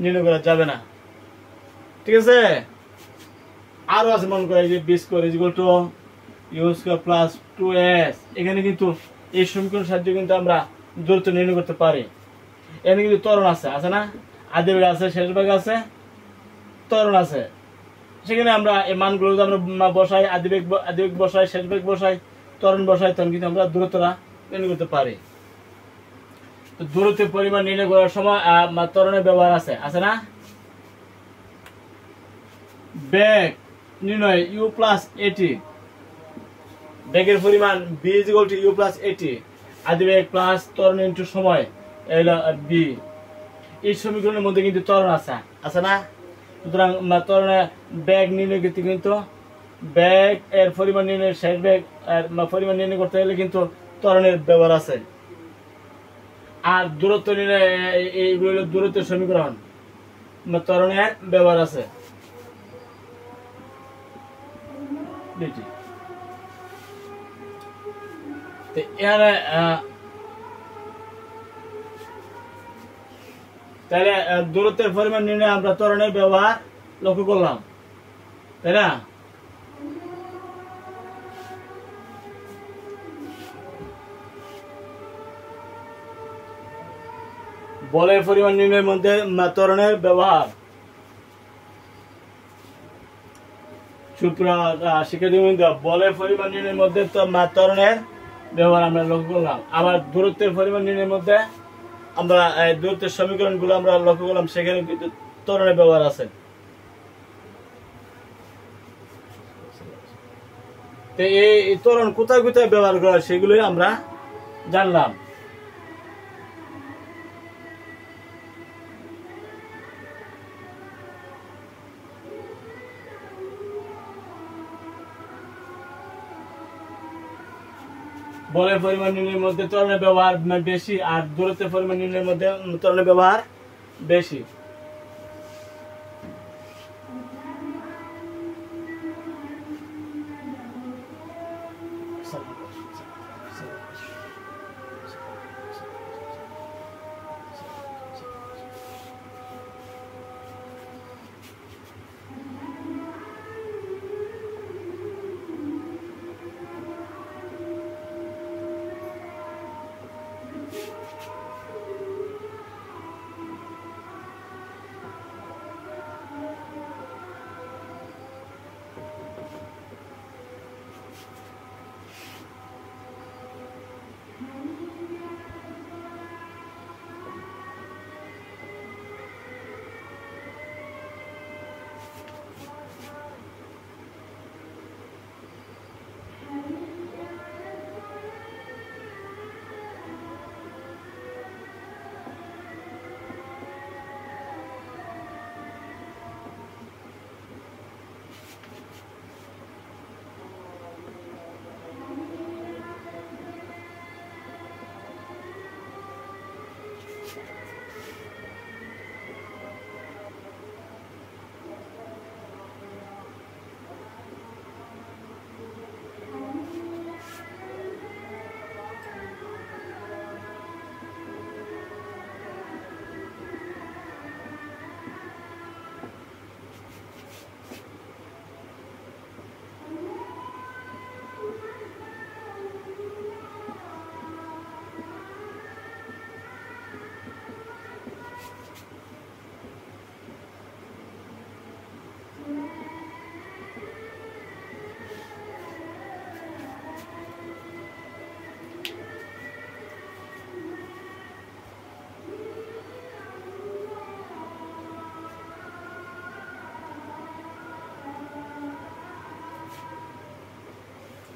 নির্ণয় করা যাবে না, ঠিক আছে? আরো আছে, মনে করে যে V square is equal to U square plus 2s। এখানে কিন্তু এই সমীকরণের সাহায্যে কিন্তু আমরা দূরত্ব নির্ণয় করতে পারি। এখানে কিন্তু ত্বরণ আছে, আছে না? আদিবেগ আছে, শেষ ভাগ আছে, ত্বরণ আছে। সেখানে আমরা এই মানগুলো আমরা বসাই, আদিবেগ বসাই, শেষ ভাগ বসাই, ত্বরণ বসাই, তখন কিন্তু আমরা দূরত্বটা নির্ণয় করতে পারি। তো দূরত্বের পরিমাণ নির্ণয় করার সময় ত্বরণের ব্যবহার আছে, আছে না? বেগ নির্ণয় ইউ প্লাস এটি, বেগের পরিমাণ V is equal to U plus AT, আদিবেগ প্লাস ত্বরণ ইনটু সময় হলো বি। এই সমীকরণের মধ্যে কিন্তু ত্বরণ আছে, আছে না? সুতরাং ত্বরণের বেগ নির্ণয় করতে কিন্তু বেগ এর পরিমাণ নির্ণয়, শেষ বেগ এর পরিমাণ নির্ণয় করতে হলে কিন্তু ত্বরণের ব্যবহার আছে। আর দূরত্ব নির্ণয়, এইগুলো হলো দূরত্বের সমীকরণ, ত্বরণের ব্যবহার আছে। তাহলে দূরত্বের পরিমাণ নির্ণয় আমরা ত্বরণের ব্যবহার লক্ষ্য করলাম, তাই না? বলের পরিমাণ নির্ণয়ের মধ্যে ত্বরণের ব্যবহার। শিক্ষার্থী, বলের পরিমাণ নির্ণয়ের মধ্যে ত্বরণের ব্যবহার আমরা লক্ষ্য করলাম। আবার দূরত্বের পরিমাণ নির্ণয়ের মধ্যে আমরা দূরত্বের সমীকরণগুলো আমরা লক্ষ্য করলাম, সেখানে কিন্তু ত্বরণের ব্যবহার আছে। তো এই ত্বরণ কোথায় কোথায় ব্যবহার করা হয় সেগুলোই আমরা জানলাম। বলের পরিমাণ নির্ণয়ের মধ্যে ত্বরণের ব্যবহার বেশি, আর দূরত্বের পরিমাণ নির্ণয়ের মধ্যে ত্বরণের ব্যবহার বেশি।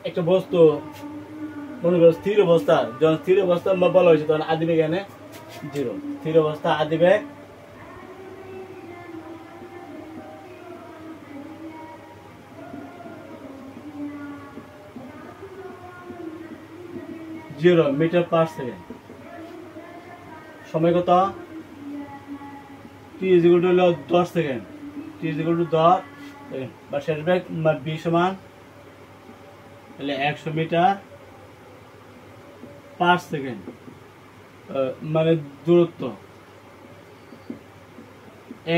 একটা বস্তু মনে করো স্থির অবস্থা, যখন স্থির অবস্থা বলা হয়েছে তখন আদিবেগ এখানে 0। স্থির অবস্থা আদিবেগ 0 মিটার পার সেকেন্ড। সময় কত? t হলো 10 সেকেন্ড। t 10 সেকেন্ড বা শেষ বেগ b সমান তাহলে 100 মিটার পার সেকেন্ড, মানে দূরত্ব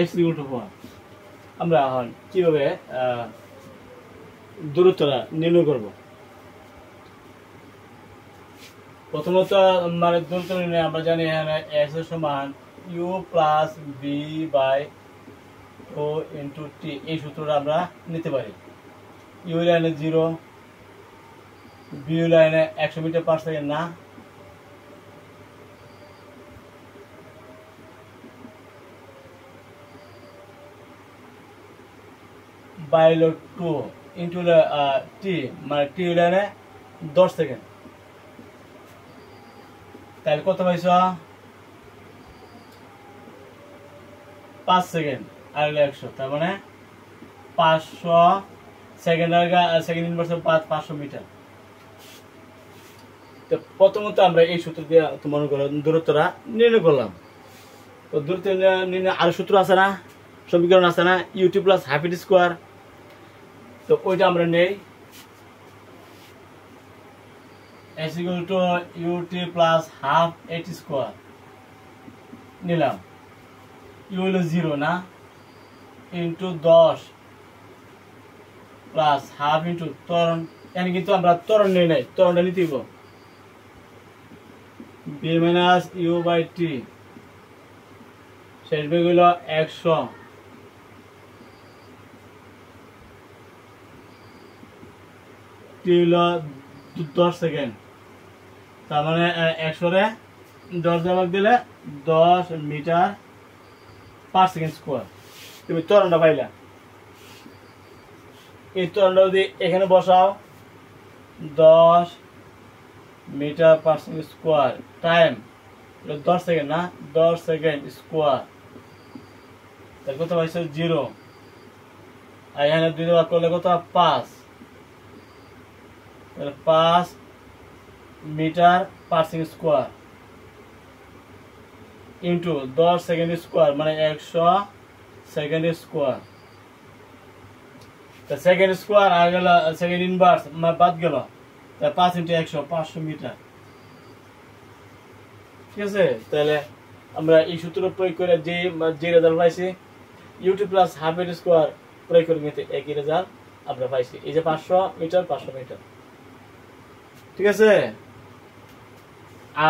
x = আমরা এখন কিভাবে দূরত্বটা নির্ণয় করব? প্রথমত মানে দূরত্ব নির্ণয় আমরা জানি এখানে x এর সমান u প্লাস v বাই ও ইন্টু t। এই সূত্রটা আমরা নিতে পারি। u লাইনে 0, v লাইনে 100 মিটার পার সেকেন্ড না, বাই 2 ইন্টু t মানে t লাইনে 10 সেকেন্ড। তাহলে কত পাইছ? 5 সেকেন্ড আর 100, তার মানে 500 সেকেন্ড সেকেন্ড ইনভার্স 500 মিটার। তো প্রথমত আমরা এই সূত্র দিয়ে মনে করো দূরত্বটা নির্ণয় করলাম। তো দূরত্ব নির্ণয় আরো সূত্র আছে না, সমীকরণ আছে না, ut প্লাস হাফ ইট স্কোয়ার। তো ওইটা আমরা নেই, s = ut plus half h square নিলাম। u হলো 0 না, ইন্টু 10 প্লাস হাফ ইন্টু ত্বরণ। এখানে কিন্তু আমরা ত্বরণ নেই নাই, ত্বরণটা নিতে দিব b minus u by t। শেষ বেগ হলো 100 t হলো 10 সেকেন্ড, তার মানে 100 রে 10 দিয়ে ভাগ দিলে 10 মিটার পার সেকেন্ড স্কোয়ার। তুমি ত্বরণটা পাইলা। এই ত্বরণটা যদি এখানে বসাও 10 metre per second square time 10 second না, 10 সেকেন্ড স্কোয়ার, তাহলে কত পাইছো? 0। আর এখানে 2 দিয়ে ভাগ করলে কত? 5। তাহলে 5 metre per second square into 10 second square মানে 100 সেকেন্ড স্কোয়ার। তা সেকেন্ড স্কোয়ার আর গেল সেকেন্ড ইনভার্স বাদ গেল, তা 5 × 100 500 মিটার। ঠিক আছে, তাহলে আমরা এই সূত্র প্রয়োগ করে যে রেজাল্ট পাইছি ut plus half h square প্রয়োগ করে নিতে একই রেজাল্ট আমরা পাইছি। এই যে 500 মিটার 500 মিটার। ঠিক আছে,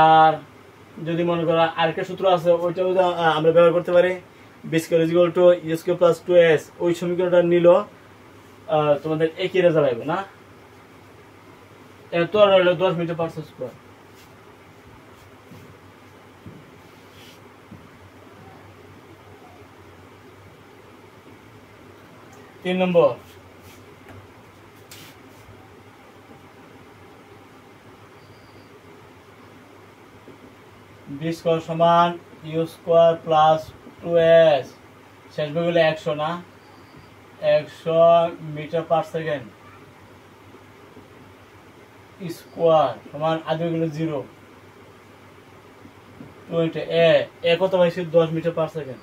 আর যদি মনে করো আরেকটা সূত্র আছে ওইটাও আমরা ব্যবহার করতে পারি। b² = u² plus 2s। ওই সমীকরণটা নিল তোমাদের একই রেজাল্ট আসবে না, এত হলো 10 মিটার পার স্কোয়ার। তিন নম্বর, b² সমান u² প্লাস 2s। শেষ বেগ হলো 100 না, 100 মিটার পার সেকেন্ড স্কোয়ার সমান আদি হলো 0। 2 এ কত পাইছি? 10 metre per second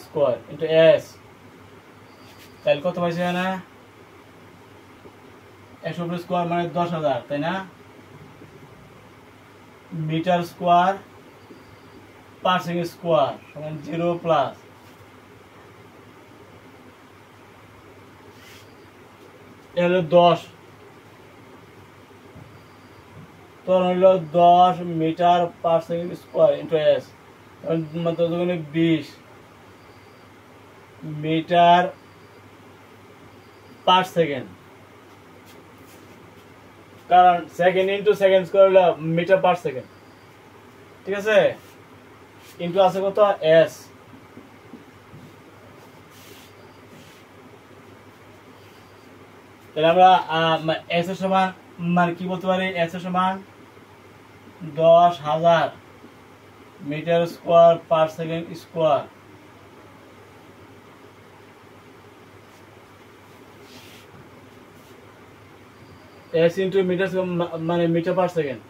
square into s। তাহলে কত পাইছি না? 100 স্কোয়ার মানে 10,000, তাই না? Metre square per second square সমান 0 প্লাস হলো 10, তোর হলো 10 metre per second square into s, 20 metre per second. কারণ সেকেন্ড ইন্টু সেকেন্ড স্কোয়ার হলো মিটার পার সেকেন্ড। ঠিক আছে, ইন্টু আছে কত? s। তাহলে আমরা এস এর সমান মানে কি বলতে পারি, এস এর সমান 10,000 metre square per second square. S into metre মানে মিটার পার সেকেন্ড।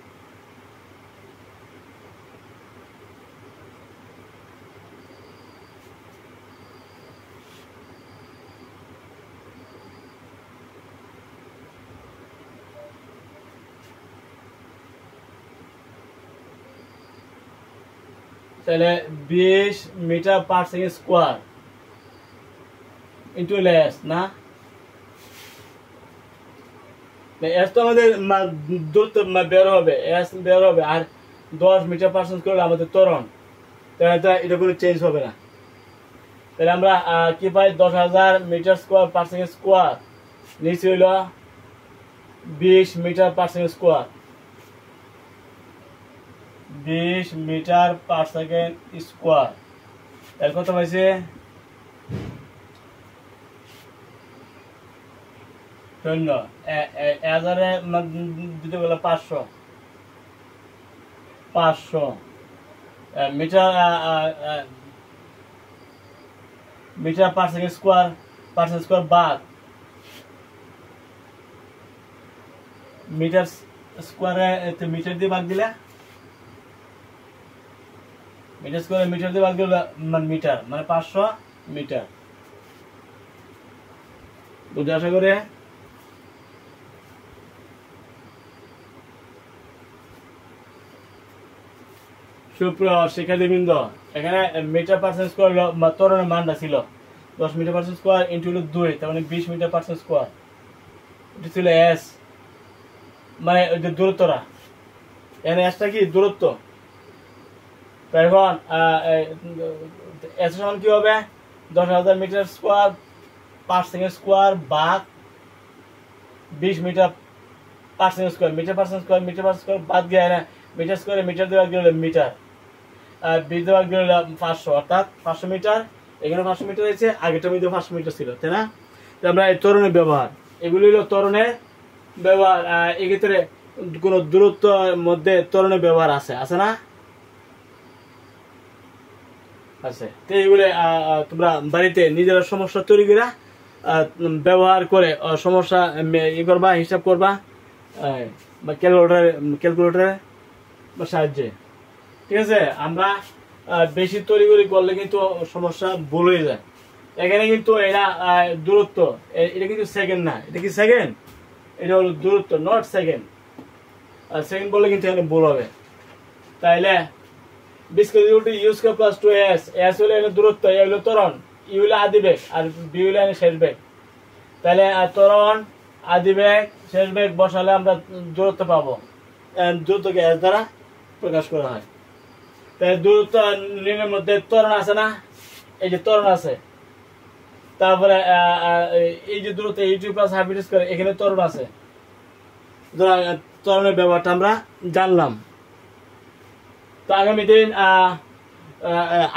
তাহলে 20 metre per second square into S না, এস তো আমাদের দূরত্ব বের হবে, এস বের হবে, আর 10 মিটার পার সেকেন্ড করলে আমাদের ত্বরণ, তাহলে এটা কোনো চেঞ্জ হবে না। তাহলে আমরা কি পাই, 10,000 metre square per second square, নিচে হইল 20 metre per second square, 20 metre per second square. এর কত পাইছে, শূন্য, 1000-এ দিতে গেলে 500 metre metre per second square, per second square বাদ মিটার স্কোয়ারে মিটার দিয়ে ভাগ দিলে, মিটার স্কোয়ারে মিটার দিয়ে ভাগ দিলে মিটার মানে 500 মিটার। বুঝে আশা করে। সুপ্রিয় শিক্ষার্থীবৃন্দ, এখানে মিটার পার সেকেন্ড স্কোয়ার ত্বরণের মানটা ছিল 10 metre per second square into 2, তার মানে 20 মিটার পার সেকেন্ড স্কোয়ার। এটা ছিল এস, মানে ওই যে দূরত্বটা, এখানে এসটা কি দূরত্ব। তো এখন এস সমান কি হবে, 10,000 metre square per second square ভাগ 20 metre per second square, metre per second square, metre per square বাদ গিয়ে না, মিটার স্কোয়ারে মিটার দিয়ে ভাগ দিলে মিটার, 20 দিয়ে ভাগ দিলে 500, অর্থাৎ 500 মিটার। এখানে 500 মিটার হয়েছে, আগেরটার মধ্যে 500 মিটার ছিল, তাই না। তো আমরা এই ত্বরণের ব্যবহার, এগুলি হলো ত্বরণের ব্যবহার। এক্ষেত্রে কোন দূরত্বের মধ্যে ত্বরণের ব্যবহার আছে, আছে না, আছে। তো এইগুলো তোমরা বাড়িতে নিজেরা সমস্যা তৈরি করে ব্যবহার করে সমস্যা ই করবা, হিসাব করবা বা ক্যালকুলেটরের সাহায্যে, ঠিক আছে। আমরা বেশি তৈরি করে করলে কিন্তু সমস্যা ভুল হয়ে যায়। এখানে কিন্তু এটা দূরত্ব, এটা কিন্তু সেকেন্ড না, এটা কি সেকেন্ড, এটা হলো দূরত্ব, নট সেকেন্ড। সেকেন্ড বললে কিন্তু এখানে ভুল হবে। তাইলে 20 you square plus 2s, S হলো এর দূরত্ব, এ হলো ত্বরণ, ই হলো আদি বেগ, আর বি হলো শেষ বেগ। তাহলে ত্বরণ, আদি বেগ, শেষ বেগ বসালে আমরা দূরত্ব পাবো, দূরত্বকে এস দ্বারা প্রকাশ করা হয়। তাহলে দূরত্ব নির্ণয়ের মধ্যে ত্বরণ আছে না, এই যে ত্বরণ আছে, তারপরে এই যে দূরত্ব U plus half U square, এখানে ত্বরণ আছে। ত্বরণের ব্যবহারটা আমরা জানলাম। তো আগামী দিন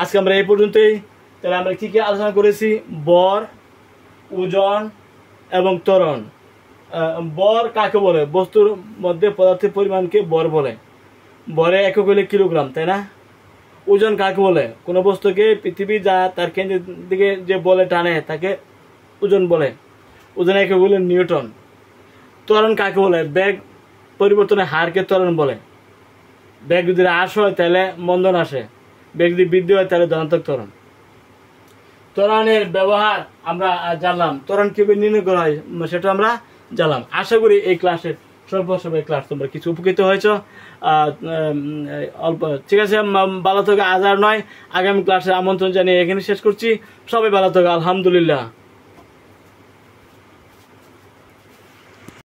আজকে আমরা এই পর্যন্তই। তাহলে আমরা কি কি আলোচনা করেছি, বর, ওজন এবং ত্বরণ। বর কাকে বলে, বস্তুর মধ্যে পদার্থের পরিমাণকে বর বলে, বরে একক হলে কিলোগ্রাম, তাই না। ওজন কাকে বলে, কোনো বস্তুকে পৃথিবী যা তার কেন্দ্রের দিকে যে বলে টানে তাকে ওজন বলে, ওজন একক হলে নিউটন। ত্বরণ কাকে বলে, বেগ পরিবর্তনের হারকে ত্বরণ বলে। বেগ যদি হ্রাস হয় তাহলে মন্দন আসে, বেগ যদি বৃদ্ধি হয় তাহলে ধনাত্মক ত্বরণ। ত্বরণের ব্যবহার আমরা জানলাম, ত্বরণ কিভাবে নির্ণয় করা হয় সেটা আমরা জানলাম। আশা করি এই ক্লাসের স্বল্প সময় ক্লাস তোমরা কিছু উপকৃত হয়েছ। অল্প, ঠিক আছে, ভালো থেকে আজ আর নয়, আগামী ক্লাসে আমন্ত্রণ জানিয়ে এখানে শেষ করছি। সবাই ভালো থাকো, আলহামদুলিল্লাহ।